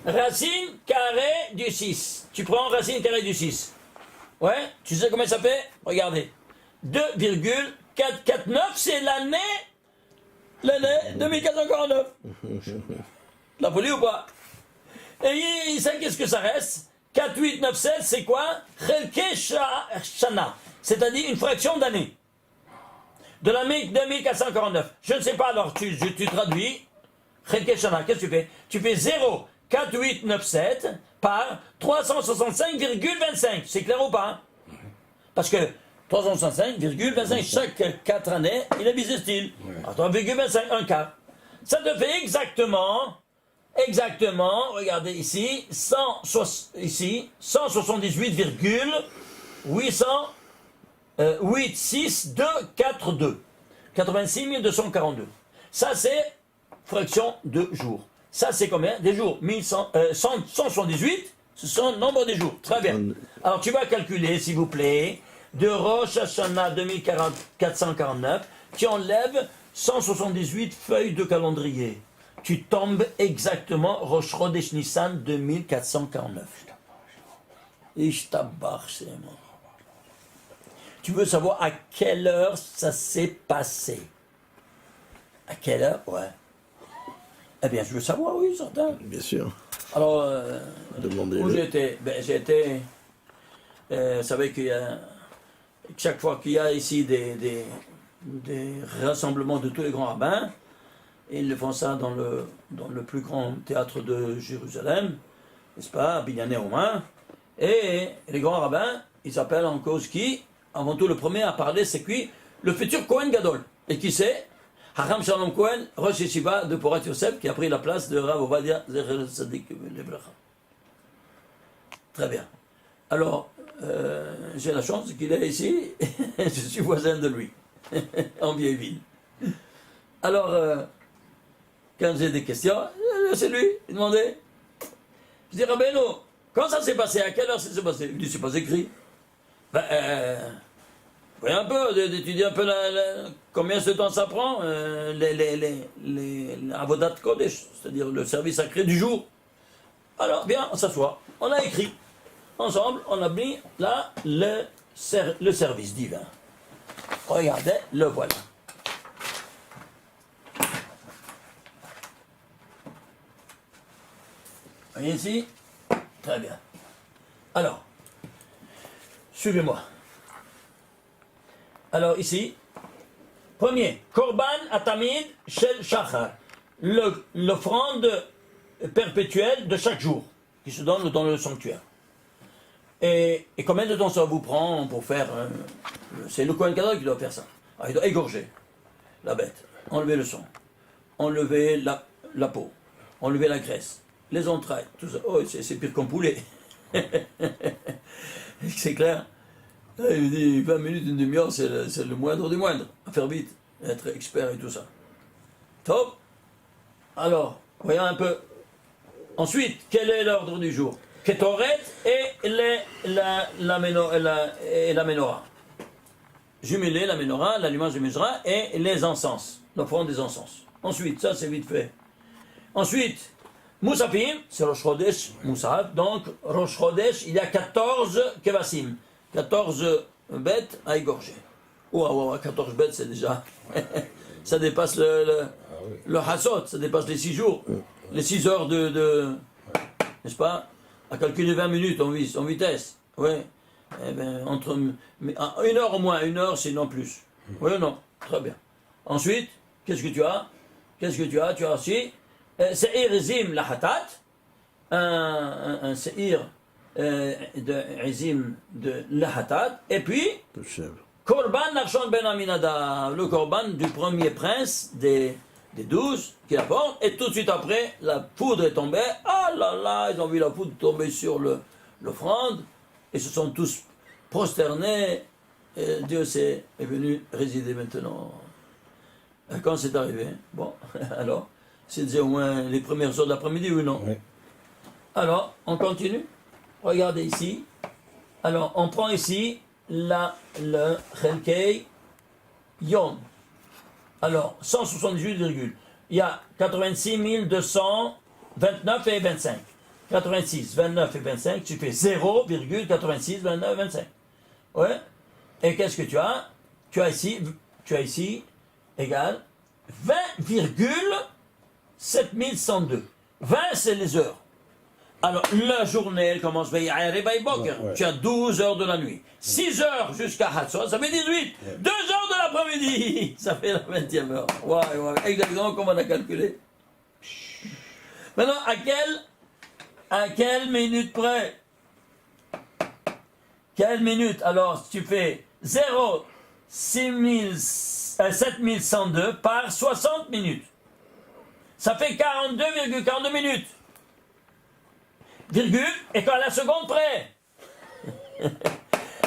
Racine carrée du 6. Tu prends racine carrée du 6. Ouais, tu sais combien ça fait? Regardez. 2,449, c'est l'année 2449. La folie ou pas? Et ça, qu'est-ce que ça reste? 4, 8, 9, 7, c'est quoi? Chelke Shana, c'est-à-dire une fraction d'année. De l'année 2449. Je ne sais pas, alors tu traduis. Chelke Shana, qu'est-ce que tu fais? Tu fais 0, 4, 8, 9, 7 par 365,25. C'est clair ou pas? Parce que 365,25, chaque 4 années, il est bisextile. 3,25, un quart. Ça te fait exactement exactement, regardez ici, 168,86242. 86 242. Ça, c'est fraction de jours. Ça, c'est combien? Des jours. 178, ce sont le nombre des jours. Très bien. Alors, tu vas calculer, s'il vous plaît, de Rosh Hashanah 2449, tu enlèves 178 feuilles de calendrier. Tu tombes exactement Rosh Chodesh Nissan 2449. Ishtabach, c'est mort. Tu veux savoir à quelle heure ça s'est passé? À quelle heure? Ouais. Eh bien, je veux savoir, oui, certain. Bien sûr. Alors, où Demandez-le. j'étais? Ben, j'étais... vous savez qu'il y a... Chaque fois qu'il y a ici des rassemblements de tous les grands rabbins, ils font ça dans le plus grand théâtre de Jérusalem, n'est-ce pas, à Binyané Romain. Et les grands rabbins, ils s'appellent en cause qui? Avant tout, le premier à parler, c'est qui? Le futur Cohen Gadol. Et qui c'est? Hacham Shalom Cohen, Rosh Yeshiva de Porat Yosef, qui a pris la place de Rav Ovadia Zecher Tzadik Lebracha. Très bien. Alors, j'ai la chance qu'il est ici, je suis voisin de lui, en vieille ville. Alors, quand j'ai des questions, c'est lui, il demandait. Je dis, Rabbeinu, quand ça s'est passé? À quelle heure ça s'est passé? Il dit, c'est pas écrit. Voyez un peu, d'étudier un peu combien de temps ça prend, les Avodat Kodesh, c'est-à-dire le service sacré du jour. Alors, bien, on s'assoit, on a écrit. Ensemble, on a mis là le service divin. Regardez, le voilà. Voyez ici? Très bien. Alors, suivez-moi. Alors ici, premier, Korban Atamid Shel Shachar, l'offrande perpétuelle de chaque jour, qui se donne dans le sanctuaire. Et combien de temps ça vous prend pour faire... c'est le Kohen Gadol qui doit faire ça. Alors, il doit égorger la bête, enlever le sang, enlever la peau, enlever la graisse, les entrailles, tout ça. Oh, c'est pire qu'un poulet. C'est clair. Il dit 20 minutes, une demi-heure, c'est le moindre du moindre. À faire vite, être expert et tout ça. Top. Alors, voyons un peu. Ensuite, quel est l'ordre du jour? Ketoret et la menorah. Jumeler la menorah, l'allumage de Mizra et les encens, l'offrande des encens. Ensuite, ça c'est vite fait. Ensuite, Moussafim, c'est Rosh Chodesh, Moussaf. Donc, Rosh Chodesh, il y a 14 kevassim, 14 bêtes à égorger. Ouah, 14 bêtes, c'est déjà. Ça dépasse le Hassot, ça dépasse les 6 jours, les 6 heures n'est-ce pas? À calculer 20 minutes en vitesse. Oui. Eh bien, entre 1 heure au moins, 1 heure sinon plus. Oui ou non? Très bien. Ensuite, qu'est-ce que tu as? Tu as aussi Seir Ezim Lahatat, un Seir de Ezim de Lahatat, et puis Korban Nachshon Ben Aminadav, le Korban du premier prince des 12 qui apportent, et tout de suite après, la foudre est tombée. Ah là là, ils ont vu la foudre tomber sur l'offrande, et se sont tous prosternés, et Dieu est venu résider maintenant. Quand c'est arrivé? Bon, alors, c'était au moins les premières heures de l'après-midi ou non? Oui. Alors, on continue. Regardez ici. Alors, on prend ici le Chelkei Yom. Alors, 178, il y a 86 229 et 25. 86, 29 et 25, tu fais 0,86, 29, 25. Ouais. Et qu'est-ce que tu as? Tu as ici, égal, 20,7102. 20, c'est les heures. Alors, la journée, elle commence tu as 12 heures de la nuit. 6 heures jusqu'à Hatzot, ça fait 18. 2 heures de l'après-midi, ça fait la 20e heure. Ouais, exactement comme on a calculé. Maintenant, à quelle minute près? Quelle minute? Alors, tu fais 7102 par 60 minutes. ça fait 42,42 minutes. Virgule, et quand à la seconde près.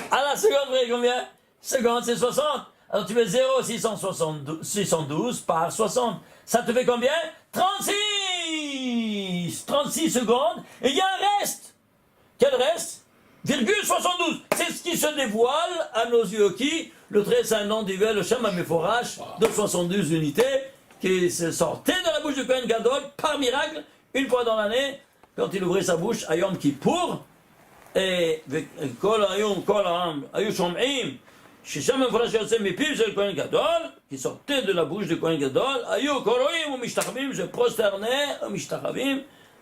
À la seconde près, combien? Seconde, c'est 60. Alors tu mets 0,612 par 60. Ça te fait combien? 36! 36 secondes, et il y a un reste. Quel reste? Virgule 72. C'est ce qui se dévoile à nos yeux qui, le très saint nom divin, le Shem HaMeforash, de 72 unités, qui se sortait de la bouche de Kohen Gadol, par miracle, une fois dans l'année, quand il ouvrait sa bouche à Yom Kippour, et Kol Hayom, Kol Ha'am, Ayu Shom'im, Shem HaMeforash Yotzei Mipiv, c'est le Kohen Gadol, qui sortait de la bouche de Kohen Gadol, Ayu Koroim ou Mishtachavim, je prosternais au Mishtachavim,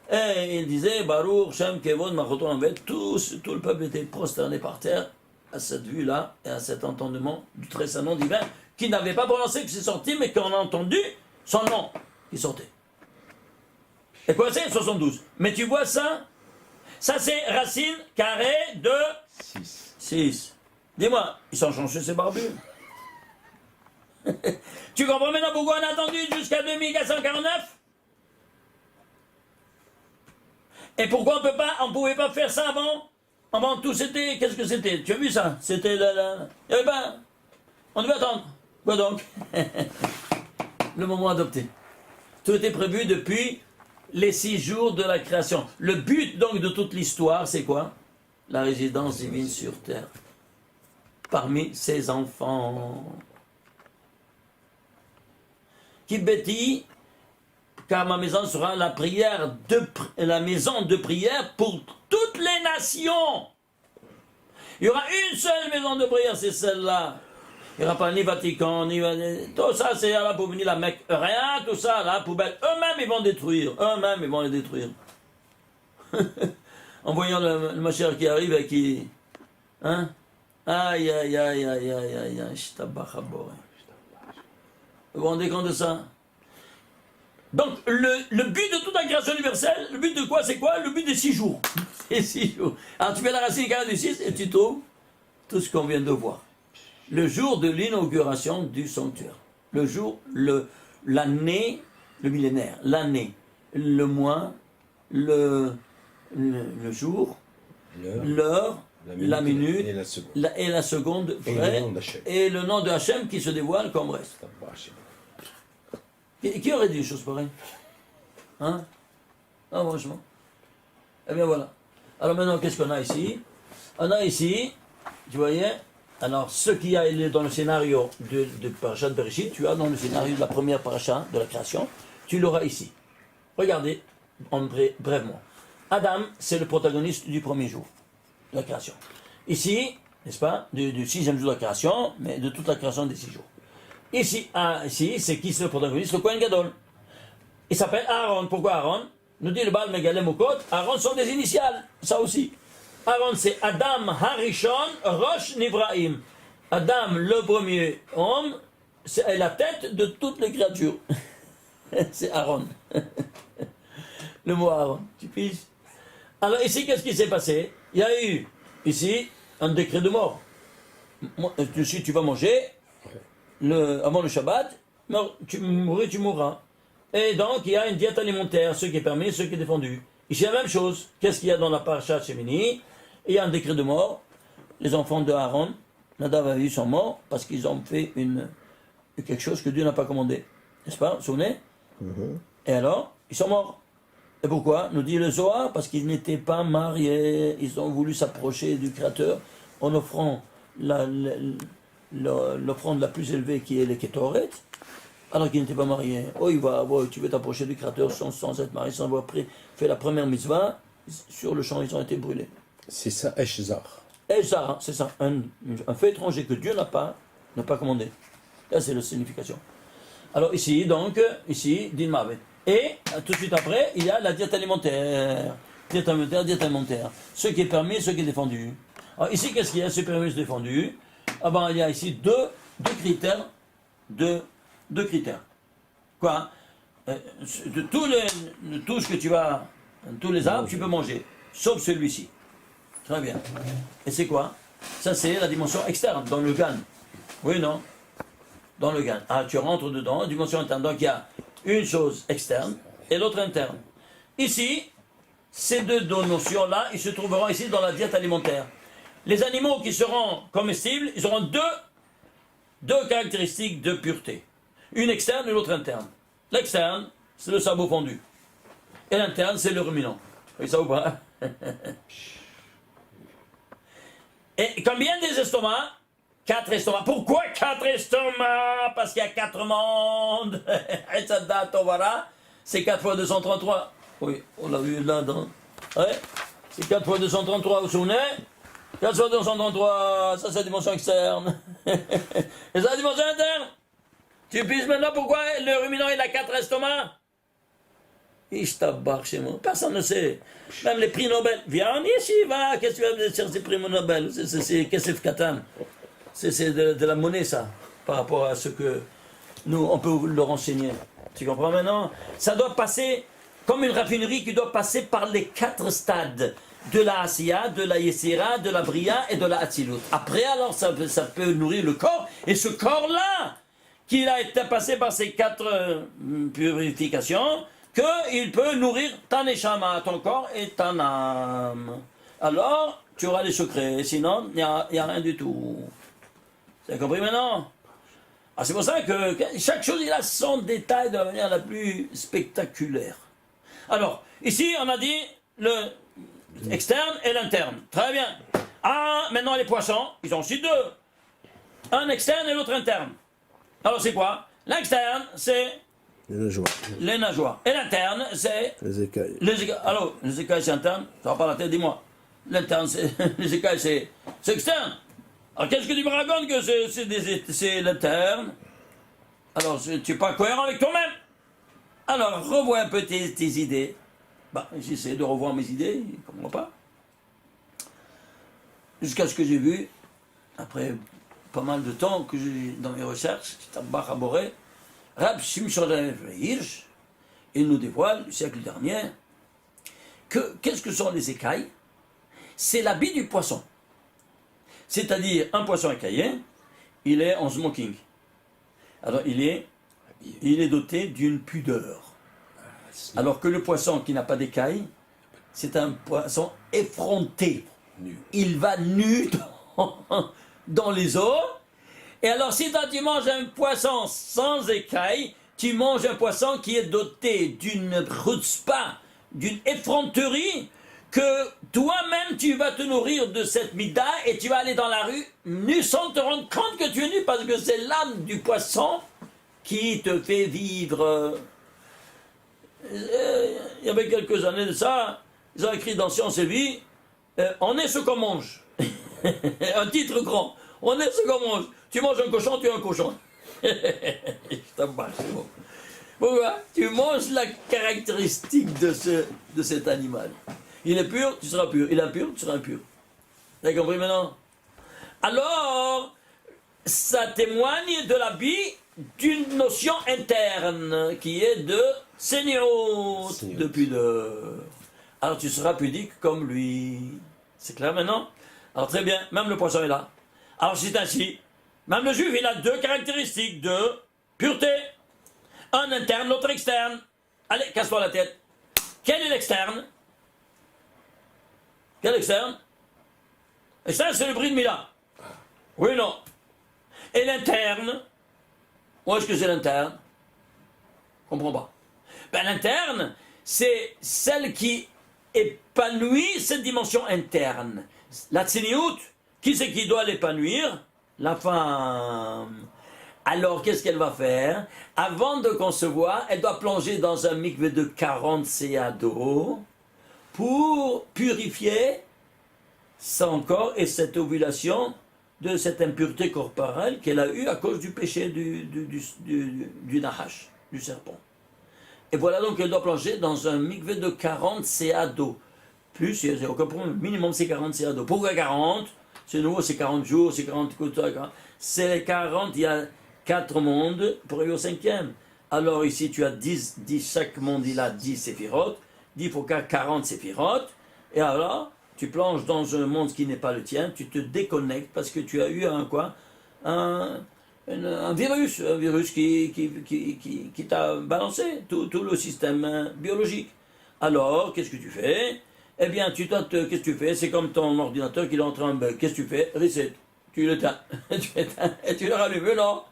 et il disait, Baruch, Shem, Kevod, Machoton, Avet, tout le peuple était prosterné par terre à cette vue-là et à cet entendement du très saint nom divin, qui n'avait pas prononcé que c'est sorti, mais qu'on a entendu son nom qui sortait. Et quoi c'est 72? Mais tu vois ça? Ça c'est racine carrée de 6. Dis-moi, ils sont changés ces barbus. Tu comprends maintenant pourquoi on a attendu jusqu'à 2449? Et pourquoi on ne pouvait pas faire ça avant? Avant tout c'était, qu'est-ce que c'était? Tu as vu ça? C'était eh ben, on devait attendre. Quoi donc? Le moment adopté. Tout était prévu depuis les 6 jours de la création. Le but donc de toute l'histoire, c'est quoi? La résidence divine sur terre. Parmi ses enfants. Qui bêtit, car ma maison sera la maison de prière pour toutes les nations. Il y aura une seule maison de prière, c'est celle-là. Il n'y aura pas ni Vatican, ni... Tout ça, c'est là pour venir la Mecque. Rien, tout ça, la poubelle. Eux-mêmes, ils vont détruire. Eux-mêmes, ils vont les détruire. En voyant le Mashiach qui arrive et qui... Hein? Aïe, aïe, aïe, aïe, aïe, aïe, aïe, shtabachabore. Vous vous rendez compte de ça? Donc, le but de toute la création universelle, le but de quoi, c'est quoi? Le but des 6 jours. C'est 6 jours. Alors, tu fais la racine carrée du 6 et tu trouves tout ce qu'on vient de voir. Le jour de l'inauguration du sanctuaire. Le jour, l'année, le millénaire, l'année, le mois, le jour, l'heure, la minute et la seconde près, et le nom de Hachem qui se dévoile comme reste. Qui aurait dit une chose pareille? Hein? Ah, franchement. Eh bien voilà. Alors maintenant, qu'est-ce qu'on a ici? On a ici, tu voyais, alors ce qu'il y a dans le scénario de Parashat Bereshit, tu as dans le scénario de la première Parashat de la création, tu l'auras ici. Regardez, brièvement. Adam, c'est le protagoniste du premier jour de la création. Ici, n'est-ce pas, du 6e jour de la création, mais de toute la création des 6 jours. Ici, c'est qui c'est le protagoniste? Le Kohen Gadol. Il s'appelle Aaron. Pourquoi Aaron? Nous dit le Baal Megalem Okot, Aaron sont des initiales, ça aussi. Aaron c'est Adam Harishon Rosh Nivraim. Adam, le premier homme, c'est la tête de toutes les créatures. C'est Aaron. Le mot Aaron, tu piges? Alors ici, qu'est-ce qui s'est passé? Il y a eu, ici, un décret de mort. Si tu vas manger, avant le Shabbat, tu mourras. Et donc, il y a une diète alimentaire, ce qui est permis, ce qui est défendu. Ici, la même chose. Qu'est-ce qu'il y a dans la Parashat Shemini? Il y a un décret de mort. Les enfants de Aaron, Nadav et Avihu sont morts parce qu'ils ont fait quelque chose que Dieu n'a pas commandé. N'est-ce pas? Vous vous souvenez? Et alors, ils sont morts. Et pourquoi? Nous dit le Zohar, parce qu'ils n'étaient pas mariés. Ils ont voulu s'approcher du Créateur en offrant l'offrande la plus élevée qui est les Ketoret, alors qu'ils n'étaient pas mariés. Tu veux t'approcher du Créateur sans être marié, sans avoir fait la première mitzvah, sur le champ ils ont été brûlés. C'est ça, Eshzar. Eshzar, c'est ça, un fait étranger que Dieu n'a pas commandé. Là c'est la signification. Alors ici, Din Mavet. Et tout de suite après, il y a la diète alimentaire. Diète alimentaire. Ce qui est permis, ce qui est défendu. Alors ici, qu'est-ce qu'il y a? Ce permis, ce défendu. Ah ben, il y a ici deux critères. Deux critères. Quoi? De tout ce que tu vas, tous les arbres, tu peux manger, sauf celui-ci. Très bien. Et c'est quoi? Ça, c'est la dimension externe, dans le GAN. Oui, non? Dans le GAN. Ah, tu rentres dedans, dimension interne. Donc, il y a une chose externe, et l'autre interne. Ici, ces deux notions-là, ils se trouveront ici dans la diète alimentaire. Les animaux qui seront comestibles, ils auront deux caractéristiques de pureté. Une externe et l'autre interne. L'externe, c'est le sabot fondu. Et l'interne, c'est le ruminant. Vous voyez ça ou pas? Et combien des estomacs? 4 estomacs. Pourquoi 4 estomacs? Parce qu'il y a 4 mondes. Et ça date, on verra. C'est 4 fois 233. Oui, on l'a vu là dans. Ouais. C'est 4 fois 233, vous vous souvenez? 4 fois 233, ça c'est la dimension externe. Et ça la dimension interne. Tu piges maintenant pourquoi le ruminant il a 4 estomacs? Ich tabarre chez moi. Personne ne sait. Même les prix Nobel. Viens ici, va. Qu'est-ce que tu vas chercher prix Nobel? C'est Kesef Katan. C'est de la monnaie, ça. Par rapport à ce que nous, on peut leur enseigner. Tu comprends maintenant? Ça doit passer comme une raffinerie qui doit passer par les 4 stades. De la Asiya, de la Yesira, de la Bria et de la Hatzilut. Après, alors, ça peut nourrir le corps. Et ce corps-là, qu'il a été passé par ces 4 purifications, qu'il peut nourrir ta neshama, ton corps et ta âme. Alors, tu auras les secrets, sinon, il n'y a rien du tout. Vous avez compris maintenant? Ah, c'est pour ça que chaque chose, il a son détail de la manière la plus spectaculaire. Alors, ici, on a dit le externe et l'interne. Très bien. Ah, maintenant, les poissons, ils ont aussi 2. Un externe et l'autre interne. Alors, c'est quoi? L'externe, c'est Les nageoires. les nageoires. Et l'interne, c'est Les écailles. les écailles. Alors, les écailles, c'est interne. Ça va pas la tête, dis-moi. L'interne, c'est les écailles, c'est externe. Alors, qu'est-ce que tu me racontes que c'est l'interne? Alors, tu n'es pas cohérent avec toi-même. Alors, revois un peu tes idées. Bah, j'essaie de revoir mes idées, il ne comprend pas. Jusqu'à ce que j'ai vu, après pas mal de temps que j'ai dans mes recherches, Rab Shimshon Hirsch, il nous dévoile, le siècle dernier, qu'est-ce que sont les écailles? C'est l'habit du poisson. C'est-à-dire, un poisson écaillé, il est en smoking. Alors, il est doté d'une pudeur. Alors que le poisson qui n'a pas d'écailles, c'est un poisson effronté. Il va nu dans les eaux. Et alors, si toi tu manges un poisson sans écailles, tu manges un poisson qui est doté d'une chutzpah, d'une effronterie, que toi-même tu vas te nourrir de cette mida et tu vas aller dans la rue nu sans te rendre compte que tu es nu, parce que c'est l'âme du poisson qui te fait vivre. Il y avait quelques années de ça, ils ont écrit dans Science et Vie, on est ce qu'on mange. Un titre grand. On est ce qu'on mange. Tu manges un cochon, tu es un cochon. Pourquoi? Tu manges la caractéristique de cet animal. Il est pur, tu seras pur. Il est impur, tu seras impur. Vous avez compris maintenant? Alors, ça témoigne de la vie d'une notion interne qui est de Seigneur, de pudeur. Alors tu seras pudique comme lui. C'est clair maintenant? Alors très bien, même le poisson est là. Alors c'est ainsi. Même le juif, il a 2 caractéristiques de pureté. Un interne, l'autre externe. Allez, casse-toi la tête. Quel est l'externe? Quel externe? L'externe, c'est le bris de Mila. Oui ou non? Et l'interne? Où est-ce que c'est l'interne? Je ne comprends pas. Ben, l'interne, c'est celle qui épanouit cette dimension interne. La tsiniout, qui c'est qui doit l'épanouir? La femme. Alors, qu'est-ce qu'elle va faire? Avant de concevoir, elle doit plonger dans un mikvé de 40 CA d'eau pour purifier son corps et cette ovulation de cette impureté corporelle qu'elle a eue à cause du péché du Nahash, du serpent. Et voilà donc qu'elle doit plonger dans un mikvé de 40 CA d'eau. Plus, il n'y a aucun problème, minimum c'est 40 CA d'eau. Pourquoi 40? C'est nouveau, c'est 40 jours, c'est 40 coups, c'est 40, il y a 4 mondes pour arriver au 5e. Alors ici tu as 10, chaque monde il a 10 séphirotes, 10 pour 40 séphirotes, et alors tu plonges dans un monde qui n'est pas le tien, tu te déconnectes parce que tu as eu un un virus qui t'a balancé tout le système biologique. Alors, qu'est-ce que tu fais? Eh bien, qu'est-ce que tu fais? C'est comme ton ordinateur qui est en train de bug. Qu'est-ce que tu fais? Reset. Tu l'éteins. Tu éteins et tu le rallumes. Non.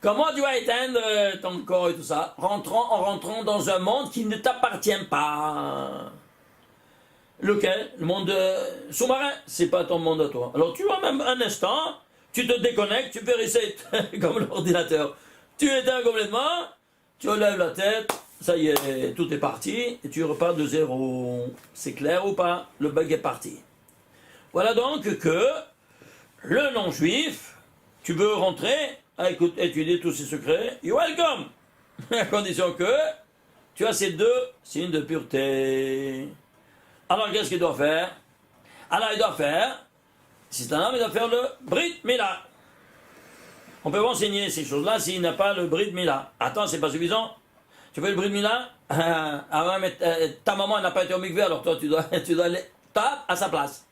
Comment tu vas éteindre ton corps et tout ça? En rentrant dans un monde qui ne t'appartient pas. Lequel? Le monde sous-marin. C'est pas ton monde à toi. Alors, tu vois, même un instant, tu te déconnectes, tu fais reset, comme l'ordinateur. Tu éteins complètement, tu relèves la tête, ça y est, tout est parti, et tu repars de zéro. C'est clair ou pas? Le bug est parti. Voilà donc que le non-juif, tu veux rentrer à étudier tous ses secrets, you're welcome, à condition que tu as ces deux signes de pureté. Alors qu'est-ce qu'il doit faire? Alors il doit faire, si c'est un homme, il doit faire le Brit Mila. On peut enseigner ces choses-là s'il n'a pas le Brit Mila. Attends, c'est pas suffisant. Tu fais le Brit Mila, ta maman n'a pas été au mikvé, alors toi tu dois aller à sa place.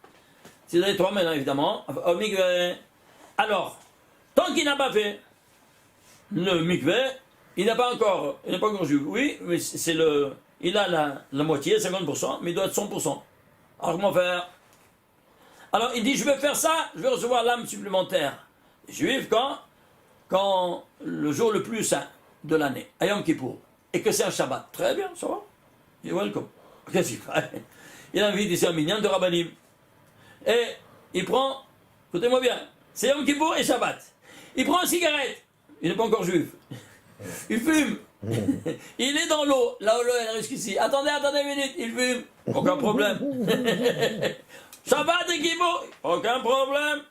C'est d'aller toi maintenant évidemment, au mikvé. Alors, tant qu'il n'a pas fait le mikvé, il n'est pas encore juif. Oui, mais il a la moitié, 50%, mais il doit être 100%. Alors comment faire? Alors il dit, je vais faire ça, je vais recevoir l'âme supplémentaire. Juif quand le jour le plus saint de l'année, à Yom Kippour, et que c'est un Shabbat. Très bien, ça va. Il est welcome. Qu'est-ce qu'il fait? Il invite ici un minyan de Rabbanim. Et il prend, écoutez-moi bien, c'est Yom Kippour et Shabbat. Il prend une cigarette, il n'est pas encore juif. Il fume. Il est dans l'eau, là où l'eau elle risque ici. Attendez une minute, il fume. Aucun problème. Shabbat et Kippour, aucun problème.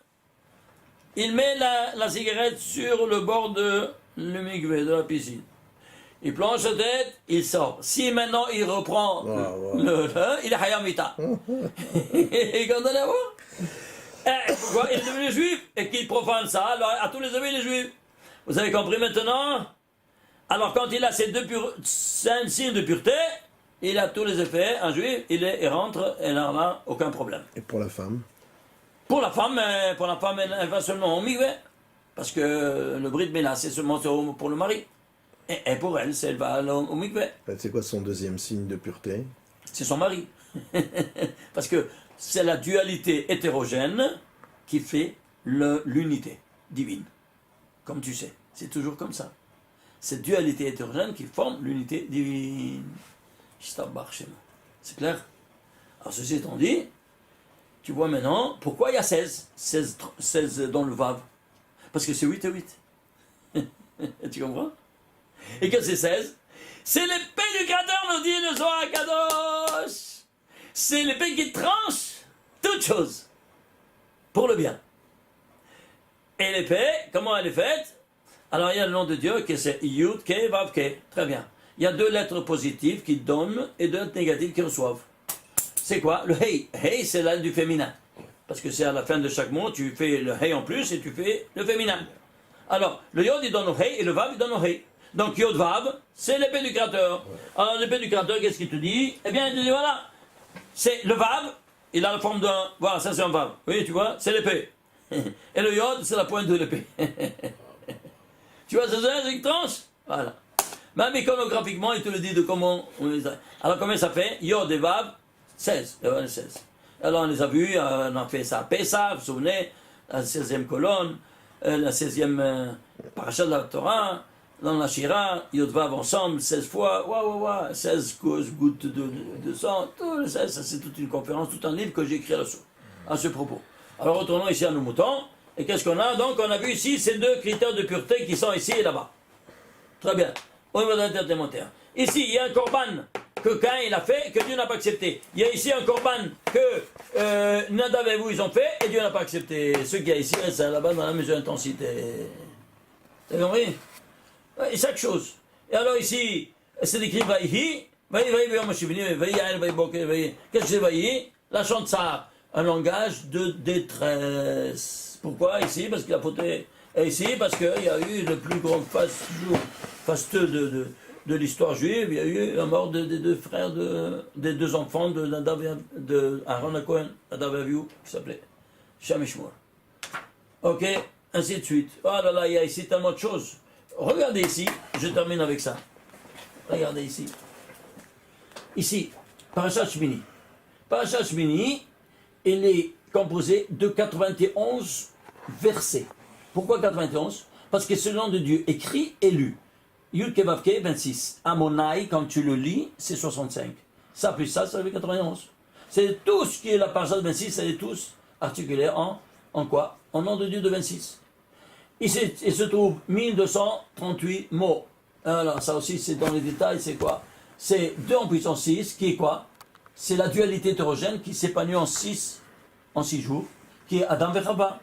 Il met la cigarette sur le bord de le mikvé, de la piscine. Il plonge sa tête, il sort. Si maintenant il reprend il est hayamita. Et quand on est voir, pourquoi il est devenu juif et qu'il profane ça, alors à tous les amis il est juif. Vous avez compris maintenant? Alors quand il a ces deux signes de pureté, il a tous les effets, un juif, il rentre et là, là, aucun problème. Et pour la femme? Pour la femme, elle va seulement au mikvé. Parce que le brit mila, c'est seulement pour le mari. Et pour elle, elle va au mikvé. C'est quoi son deuxième signe de pureté? C'est son mari. Parce que c'est la dualité hétérogène qui fait l'unité divine. Comme tu sais, c'est toujours comme ça. Cette dualité hétérogène qui forme l'unité divine. C'est clair? Alors ceci étant dit, tu vois maintenant pourquoi il y a 16 dans le Vav. Parce que c'est 8 et 8. Tu comprends? Et que c'est 16? C'est l'épée du Créateur, nous dit le Zohar Kadosh. C'est l'épée qui tranche toute chose pour le bien. Et l'épée, comment elle est faite? Alors il y a le nom de Dieu qui c'est Yud Ke Vav Ke. Très bien. Il y a 2 lettres positives qui donnent et 2 lettres négatives qui reçoivent. C'est quoi? Le Hei. Hei, c'est la du féminin. Parce que c'est à la fin de chaque mot, tu fais le Hei en plus et tu fais le féminin. Alors, le Yod, il donne au Hei et le Vav, il donne au Hei. Donc, Yod Vav, c'est l'épée du Créateur. Alors, l'épée du Créateur, qu'est-ce qu'il te dit? Eh bien, il te dit, voilà, c'est le Vav, il a la forme d'un... Voilà, ça c'est un Vav. Oui, tu vois, c'est l'épée. Et le Yod, c'est la pointe de l'épée. Tu vois, c'est une tranche? Voilà. Même iconographiquement, il te le dit de comment on les a. Alors, comment ça fait? Yod et Vav, 16. 16. Alors, on les a vus, on a fait ça à Pessah, vous vous souvenez, la 16e colonne, la 16e parasha de la Torah, dans la Shira, Yod Vav ensemble, 16 fois, 16 gouttes de sang, tout le 16, ça c'est toute une conférence, tout un livre que j'ai écrit à ce propos. Alors, retournons ici à nos moutons, et qu'est-ce qu'on a? Donc, on a vu ici ces 2 critères de pureté qui sont ici et là-bas. Très bien. Au niveau de l'intertémentaire. Ici, il y a un korban que Caïn il a fait, que Dieu n'a pas accepté. Il y a ici un korban que Nadav et vous ils ont fait, et Dieu n'a pas accepté. Ce qu'il y a ici, c'est là-bas dans la mesure d'intensité. Vous avez compris? Et chaque chose. Et alors ici, c'est écrit Vaïhi, qu'est-ce que c'est Vaïhi? La chante ça, un langage de détresse. Pourquoi ici? Parce qu'il a fauté. Et ici, parce qu'il y a eu le plus grand fasteux de l'histoire juive, il y a eu la mort des 2 frères, des 2 enfants de Aaron Cohen, Nadav et Avihu, qui s'appelait Sham et Shmuel. Ok, ainsi de suite. Oh là là, il y a ici tellement de choses. Regardez ici, je termine avec ça. Regardez ici. Ici, Parashat Shmini. Parashat Shmini, il est composé de 91 versets. Pourquoi 91? Parce que ce nom de Dieu écrit et lu. Yud Kevavke, 26. Amonai, quand tu le lis, c'est 65. Ça plus ça fait 91. C'est tout ce qui est la Parashat 26, c'est tous articulés en quoi? En nom de Dieu de 26. Il se trouve 1238 mots. Alors, ça aussi, c'est dans les détails, c'est quoi? C'est 2 en puissance 6, qui est quoi? C'est la dualité hétérogène qui s'épanouit en 6 jours, qui est Adam Vechava.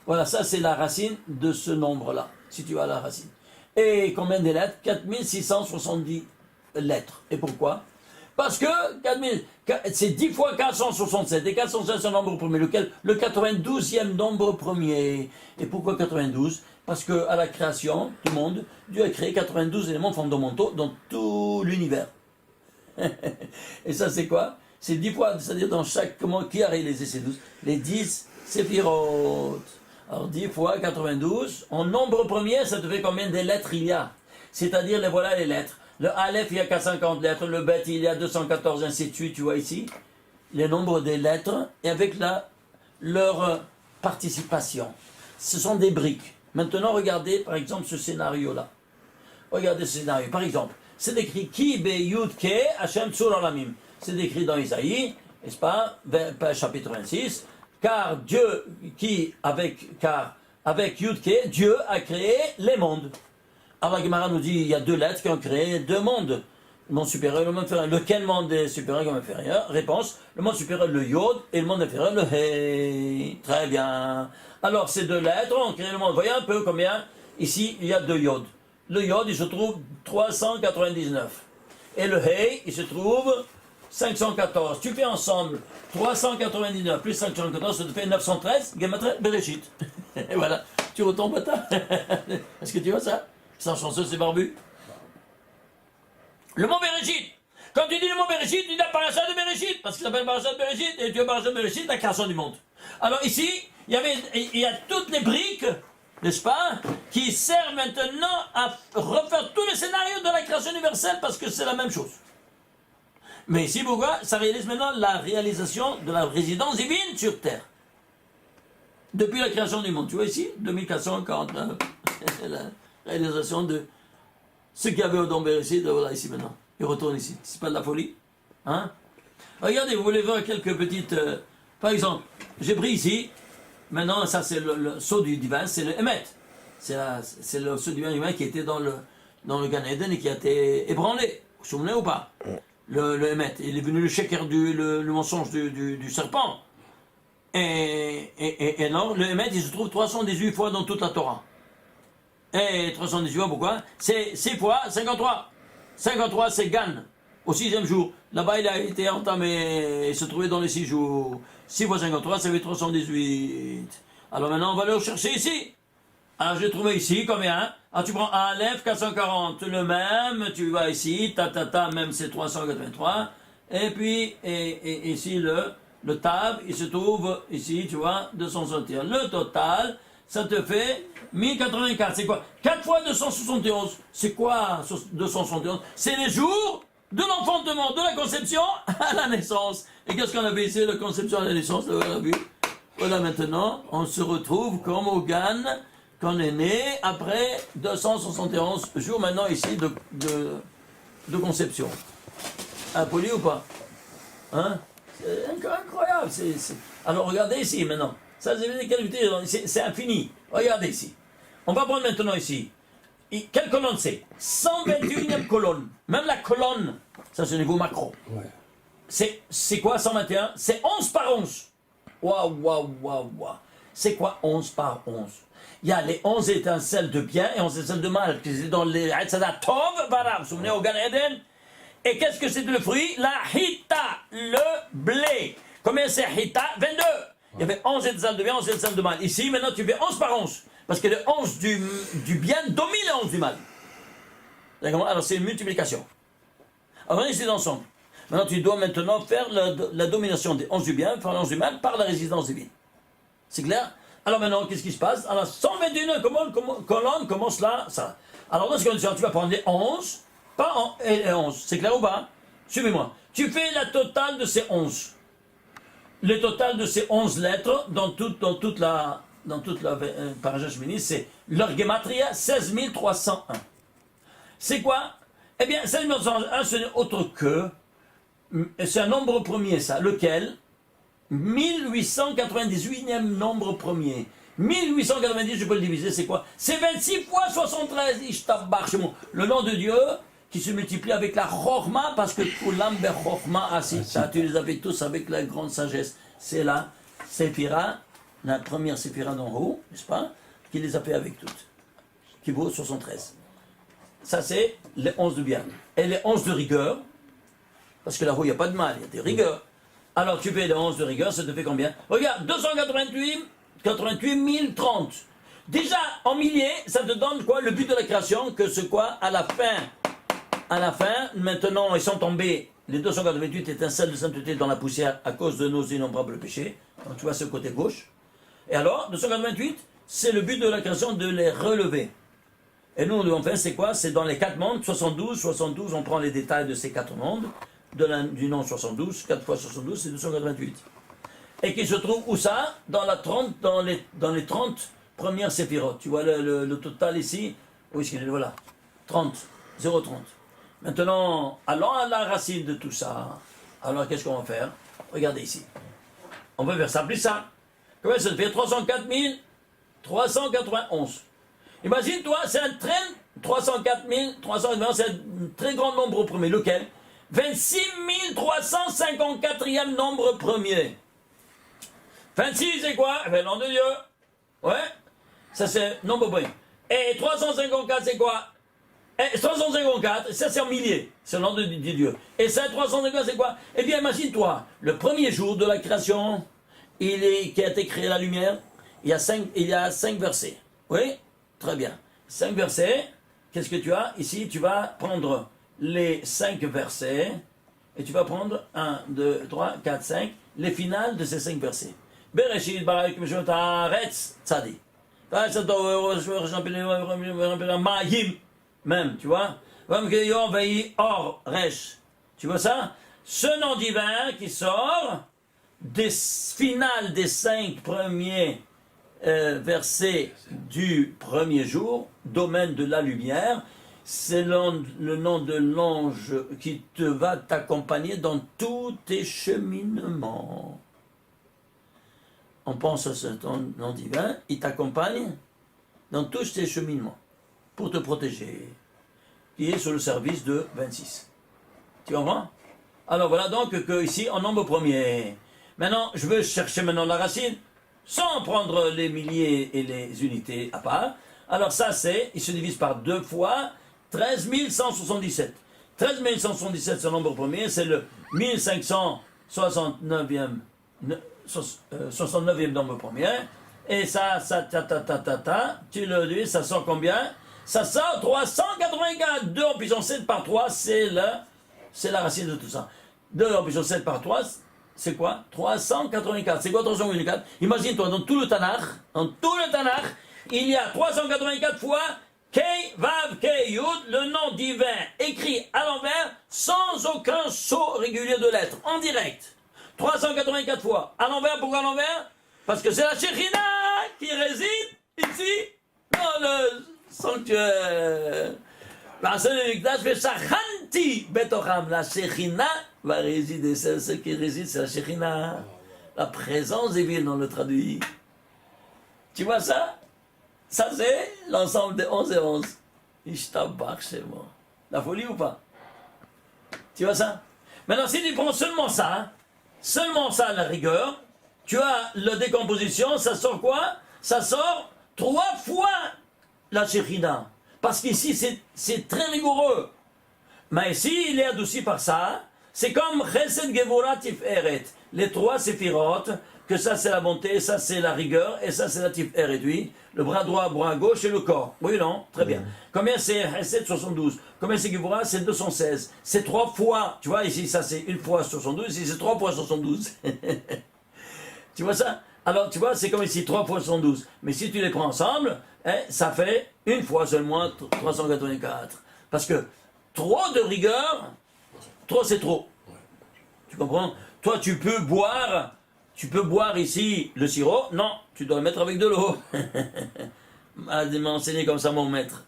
Voilà, ça c'est la racine de ce nombre-là, si tu as la racine. Et combien de lettres? 4670 lettres. Et pourquoi? Parce que c'est 10 fois 467. Et 467 c'est un nombre premier, lequel? Le 92e nombre premier. Et pourquoi 92? Parce qu'à la création du monde, Dieu a créé 92 éléments fondamentaux dans tout l'univers. Et ça c'est quoi? C'est 10 fois, c'est-à-dire dans chaque, qui a réalisé ces 12? Les 10 séphirotes. Alors 10 fois 92, en nombre premier, ça te fait combien de lettres il y a? C'est-à-dire, voilà les lettres. Le Aleph, il y a 450 lettres, le Bet, il y a 214, ainsi de suite, tu vois ici, les nombres des lettres, et avec leur participation. Ce sont des briques. Maintenant, regardez, par exemple, ce scénario-là. Regardez ce scénario. Par exemple, c'est écrit Ki be Yud Ke Hashem Tzur Olamim. C'est écrit dans Isaïe, n'est-ce pas, chapitre 26. Car Dieu, avec Yud Ke, Dieu a créé les mondes. Alors la Gemara nous dit il y a 2 lettres qui ont créé 2 mondes. Le monde supérieur et le monde inférieur. Lequel monde est supérieur et le monde inférieur? Réponse, le monde supérieur le Yod et le monde inférieur le He. Très bien. Alors ces 2 lettres ont créé le monde. Vous voyez un peu combien? Ici, il y a 2 Yod. Le Yod, il se trouve 399. Et le He, il se trouve 514. Tu fais ensemble 399 plus 514, ça te fait 913. Gematria Bereshit. Et voilà. Tu retombes à ta. Est-ce que tu vois ça? Sans chanceux, c'est barbu. Le mot Bereshit. Quand tu dis le mot Bereshit, tu dis la paracha de Bereshit. Parce qu'il s'appelle paracha de Bereshit. Et tu as paracha de Bereshit, la création du monde. Alors ici, il y a toutes les briques, n'est-ce pas, qui servent maintenant à refaire tous les scénarios de la création universelle parce que c'est la même chose. Mais ici, pourquoi? Ça réalise maintenant la réalisation de la résidence divine sur terre. Depuis la création du monde. Tu vois ici, 2449. La réalisation de ce qu'il y avait au Don Bereshit, voilà ici maintenant. Il retourne ici. C'est pas de la folie? Hein? Regardez, vous voulez voir quelques petites... par exemple, j'ai pris ici, maintenant ça c'est le sceau du divin, c'est le Emet. C'est le sceau du divin qui était dans le Gan Eden et qui a été ébranlé. Vous vous souvenez ou pas? Le Emet. Il est venu le sheker, le mensonge du serpent. Et alors, le Emet, il se trouve 318 fois dans toute la Torah. Et 318 fois, pourquoi? C'est 6 fois 53. 53, c'est Gan, au 6e jour. Là-bas, il a été entamé, il se trouvait dans les 6 jours. 6 fois 53, ça fait 318. Alors maintenant, on va le chercher ici. Alors, j'ai trouvé ici combien? Alors, tu prends Aleph 440, le même, tu vas ici, même c'est 383. Et puis, et ici, le Tab, il se trouve ici, tu vois, 261. Le total, ça te fait 1084. C'est quoi? 4 fois 271. C'est quoi 271? C'est les jours de l'enfantement, de la conception à la naissance. Et qu'est-ce qu'on avait ici, la conception à la naissance? Voilà, vu. Voilà, maintenant, on se retrouve comme au Gan, qu'on est né après 271 jours maintenant ici de conception. Impoli ou pas? Hein? C'est incroyable. Alors regardez ici maintenant. Ça, c'est infini. Regardez ici. On va prendre maintenant ici. Quelle colonne c'est? 121e colonne. Même la colonne, ça c'est au niveau macro. Ouais. C'est quoi 121? C'est 11 par 11. Waouh. C'est quoi 11 par 11? Il y a les 11 étincelles de bien et 11 étincelles de mal. Qui sont dans les Hatzada Tov, Bara. Vous vous souvenez au Gan Eden? Et qu'est-ce que c'est le fruit? La Hita, le blé. Combien c'est Hita? 22. Il y avait 11 étincelles de bien, 11 étincelles de mal. Ici, maintenant, tu fais 11 par 11. Parce que le 11 du bien domine le 11 du mal. Alors, c'est une multiplication. Alors, on est ici ensemble. Maintenant, tu dois maintenant faire la domination des 11 du bien, faire le 11 du mal par la résistance divine. C'est clair? Alors maintenant, qu'est-ce qui se passe? Alors, 121 colonnes commence là, ça. Alors, dans ce condition, tu vas prendre les 11, et les 11. C'est clair ou pas? Suivez-moi. Tu fais la totale de ces 11. Le total de ces 11 lettres dans toute la parachute féministe, c'est leur gematria 16 301. C'est quoi? Eh bien, 16 301, ce n'est autre que, c'est un nombre premier, ça. Lequel? 1898e nombre premier. 1890, je peux le diviser, c'est quoi? C'est 26 fois 73, le nom de Dieu qui se multiplie avec la chorma, parce que Kulam be chorma asita, tu les avais tous avec la grande sagesse. C'est la séphira, la première séphira d'en haut, n'est-ce pas? Qui les a fait avec toutes, qui vaut 73. Ça, c'est les 11 de bien. Et les 11 de rigueur, parce que là-haut, il n'y a pas de mal, il y a des rigueurs. Alors, tu fais les 11 de rigueur, ça te fait combien? Regarde, 288 030. Déjà, en milliers, ça te donne quoi? Le but de la création, que c'est quoi? À la fin, maintenant, ils sont tombés, les 288 étincelles de sainteté dans la poussière à cause de nos innombrables péchés. Donc, tu vois ce côté gauche. Et alors, 288, c'est le but de la création de les relever. Et nous, on fait, c'est quoi? C'est dans les 4 mondes, 72, on prend les détails de ces 4 mondes, du nom 72, 4 fois 72, c'est 288. Et qui se trouve où ça? Dans les 30 premières séphirotes. Tu vois le total ici? Oui, voilà. 30, 0,30. Maintenant, allons à la racine de tout ça. Alors, qu'est-ce qu'on va faire? Regardez ici. On va faire ça plus ça. Comment ça fait? 304 391. Imagine-toi, c'est un train, 304 391, c'est un très grand nombre premier. Lequel? 26 354e nombre premier. 26, c'est quoi? Le nom de Dieu. Ouais. Ça, c'est nombre premier. Et 354, c'est quoi? Et 354, ça, c'est en milliers. C'est le nom de Dieu. Et ça, 354, c'est quoi? Eh bien, imagine-toi, le premier jour de la création, qui a été créé la lumière, il y a 5 versets. Oui? Très bien. 5 versets. Qu'est-ce que tu as? Ici, tu vas prendre les 5 versets et tu vas prendre 1, 2, 3, 4, 5, les finales de ces 5 versets. Bereshit barak mishot haaretz tzadi. Ma'im, même, tu vois. Or, resh. Tu vois ça? Ce nom divin qui sort des finales des 5 premiers versets du premier jour, domaine de la lumière, c'est le nom de l'ange qui va t'accompagner dans tous tes cheminements. On pense à ce nom divin, il t'accompagne dans tous tes cheminements pour te protéger, qui est sur le service de 26. Tu comprends? Alors voilà donc que ici, en nombre premier. Maintenant, je veux chercher maintenant la racine, sans prendre les milliers et les unités à part. Alors ça, il se divise par 2 fois 13 177. 13 177, c'est le nombre premier, c'est le 1569e 69e nombre premier. Et ça, tu le dis, ça sort combien? Ça sort 384. 2 en puissance 7 par 3, c'est la racine de tout ça. 2 en puissance 7 par 3, c'est quoi? 384. C'est quoi 384? Imagine-toi, dans tout le Tanakh, il y a 384 fois Kei, Vav, Kei, Yud, le nom divin écrit à l'envers, sans aucun saut régulier de lettres, en direct. 384 fois. À l'envers, pourquoi à l'envers? Parce que c'est la Shekhina qui réside ici, dans le sanctuaire. La Shekhina va résider, c'est ce qui réside, c'est la Shekhina. La présence divine, on le traduit. Tu vois ça? Ça, c'est l'ensemble des 11 et 11. Ishtabach, c'est moi. La folie ou pas? Tu vois ça? Maintenant, si tu prends seulement ça, la rigueur, tu as la décomposition, ça sort quoi? Ça sort 3 fois la Shekhina. Parce qu'ici, c'est très rigoureux. Mais ici, il est adouci par ça. C'est comme Chesed Gevura Tiferet. Les 3 séphirotes, que ça c'est la bonté, ça c'est la rigueur, et ça c'est la Tiferet, oui. Le bras droit, bras gauche et le corps. Oui, non? Très bien. Combien c'est Chesed? 72. Combien c'est Gevura? C'est 216. C'est 3 fois. Tu vois, ici, ça c'est 1 fois 72, ici c'est 3 fois 72. Tu vois ça? Alors, tu vois, c'est comme ici, 3 fois 112. Mais si tu les prends ensemble, hein, ça fait une fois seulement 384. Parce que trop de rigueur, trop c'est trop. Tu comprends? Toi, tu peux boire ici le sirop. Non, tu dois le mettre avec de l'eau. Il m'a enseigné comme ça mon maître.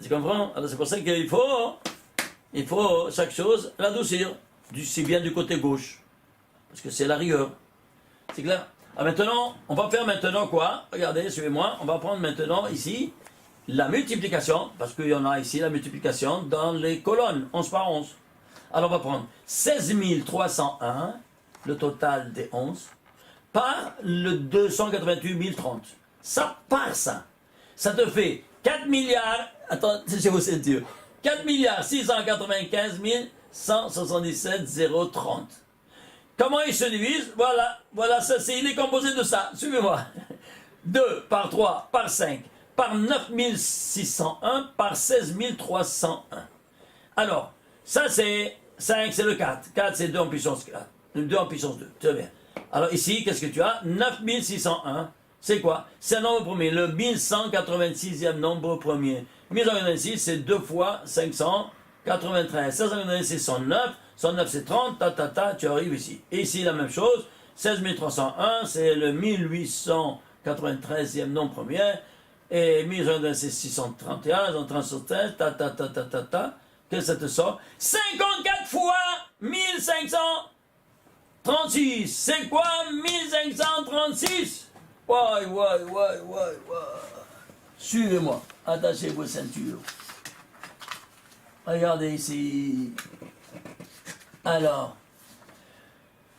Tu comprends? Alors c'est pour ça qu'il faut chaque chose l'adoucir. C'est bien du côté gauche. Parce que c'est la rigueur. C'est clair? Alors maintenant, on va faire maintenant quoi? Regardez, suivez-moi. On va prendre maintenant ici la multiplication. Parce qu'il y en a ici la multiplication dans les colonnes. 11 par 11. Alors on va prendre 16 301, le total des 11, par le 288 030. Ça part ça. Ça te fait 4 milliards, attends, c'est vos ceintures, 4 milliards 695 177 030. Comment il se divise? Voilà, ça il est composé de ça. Suivez-moi. 2 par 3 par 5 par 9601 par 16 301. Alors, ça c'est 5, c'est le 4. 4 c'est 2 en puissance 4. 2 en puissance 2. Très bien. Alors ici, qu'est-ce que tu as? 9601. C'est quoi? C'est un nombre premier. Le 1186e nombre premier. 1186, c'est 2 fois 593. 593, c'est 109. 109, c'est 30. Tu arrives ici. Et ici, la même chose. 16 301, c'est le 1893e nombre premier. Et 1126, 631. 137, Qu'est-ce que ça te sort? 54 fois 1536. C'est quoi 1536? Ouais. Suivez-moi. Attachez vos ceintures. Regardez ici. Alors,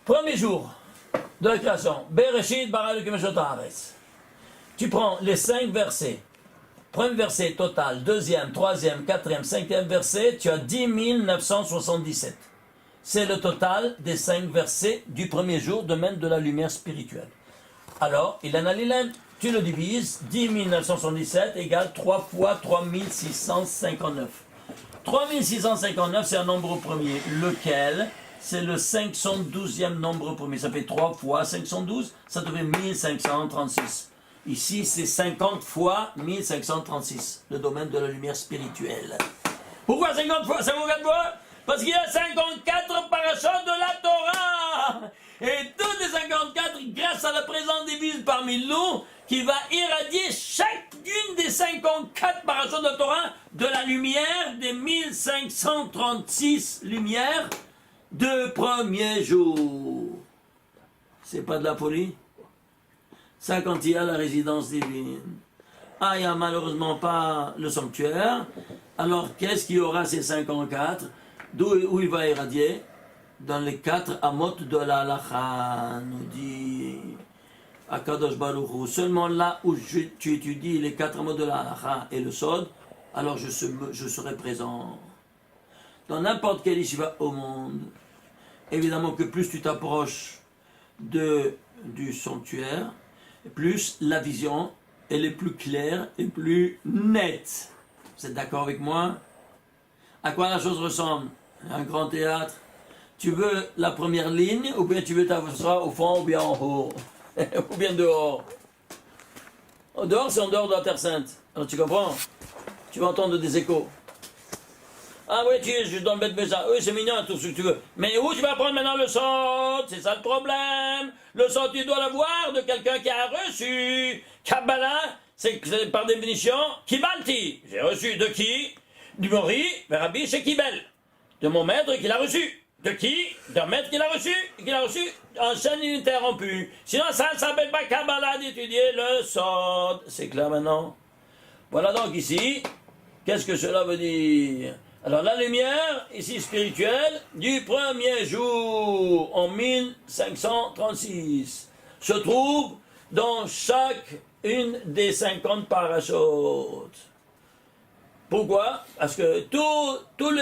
premier jour de la création. Bereshit bara Elokim et haaretz. Tu prends les 5 versets. Premier verset total, deuxième, troisième, quatrième, cinquième verset, tu as 10 977. C'est le total des 5 versets du premier jour, domaine de la lumière spirituelle. Alors, il en a l'ilem, tu le divises, 10 977 égale 3 fois 3659. 3659, c'est un nombre premier, lequel, c'est le 512e nombre premier. Ça fait 3 fois 512, ça te fait 1536. Ici, c'est 50 fois 1536, le domaine de la lumière spirituelle. Pourquoi 50 fois? 54 fois? Parce qu'il y a 54 parachutes de la Torah. Et toutes les 54, grâce à la présence divine parmi nous, qui va irradier chacune des 54 parachutes de la Torah de la lumière des 1536 lumières de premier jour. C'est pas de la folie? Ça, quand il y a la résidence divine. Ah, il n'y a malheureusement pas le sanctuaire. Alors, qu'est-ce qu'il y aura ces 54? Où il va irradier? Dans les 4 amot de la halacha, nous dit Akadosh Baruch Hu. Seulement là où tu étudies les 4 amot de la halacha et le sod, alors je serai présent. Dans n'importe quel yeshiva au monde, évidemment que plus tu t'approches du sanctuaire, plus la vision, elle est plus claire et plus nette. Vous êtes d'accord avec moi? À quoi la chose ressemble? Un grand théâtre. Tu veux la première ligne, ou bien tu veux t'asseoir au fond, ou bien en haut, ou bien dehors. Dehors, c'est en dehors de la Terre Sainte. Alors tu comprends? Tu vas entendre des échos. Ah oui, je suis dans le bête ça. Oui, c'est mignon, tout ce que tu veux. Mais où tu vas prendre maintenant le sort? C'est ça le problème. Le sort, tu dois l'avoir de quelqu'un qui a reçu. Kabbalah, c'est par définition, Kibalti. J'ai reçu de qui? Du Mori, Rabbi Shekibel. De mon maître qui l'a reçu. De qui? D'un maître qui l'a reçu en chaîne ininterrompue. Sinon, ça ne s'appelle pas Kabbalah d'étudier le sort. C'est clair maintenant? Voilà donc ici, qu'est-ce que cela veut dire? Alors la lumière, ici spirituelle, du premier jour en 1536, se trouve dans chaque une des 50 parachutes. Pourquoi? Parce que toutes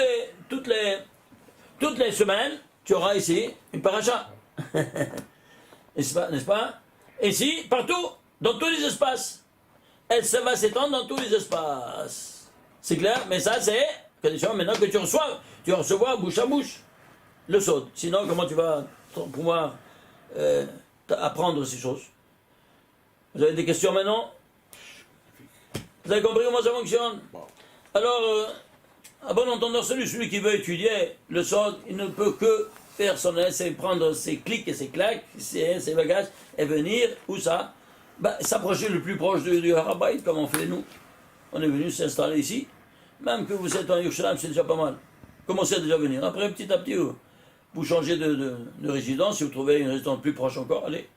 les semaines, tu auras ici une paracha. N'est-ce pas? Ici, partout, dans tous les espaces. Elle va s'étendre dans tous les espaces. C'est clair? Mais ça, c'est condition maintenant que tu vas recevoir bouche à bouche le sod. Sinon, comment tu vas pouvoir apprendre ces choses. Vous avez des questions maintenant? Vous avez compris comment ça fonctionne? Alors, à bon entendeur, celui qui veut étudier le sod, il ne peut que faire son c'est prendre ses clics et ses claques, ses bagages, et venir, où ça? S'approcher le plus proche du Harabait, comme on fait nous. On est venu s'installer ici. Même que vous êtes en Yerushalayim, c'est déjà pas mal. Commencez déjà à venir. Après, petit à petit, vous changez de résidence, si vous trouvez une résidence plus proche encore, allez.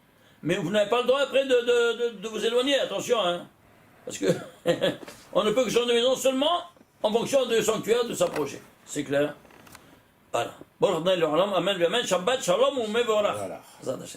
Mais vous n'avez pas le droit après de vous éloigner, attention, hein. Parce que on ne peut que changer de maison seulement en fonction du sanctuaire de s'approcher. C'est clair? Voilà. Bon, amen, amen, Shabbat, shalom ou mevorach. Voilà.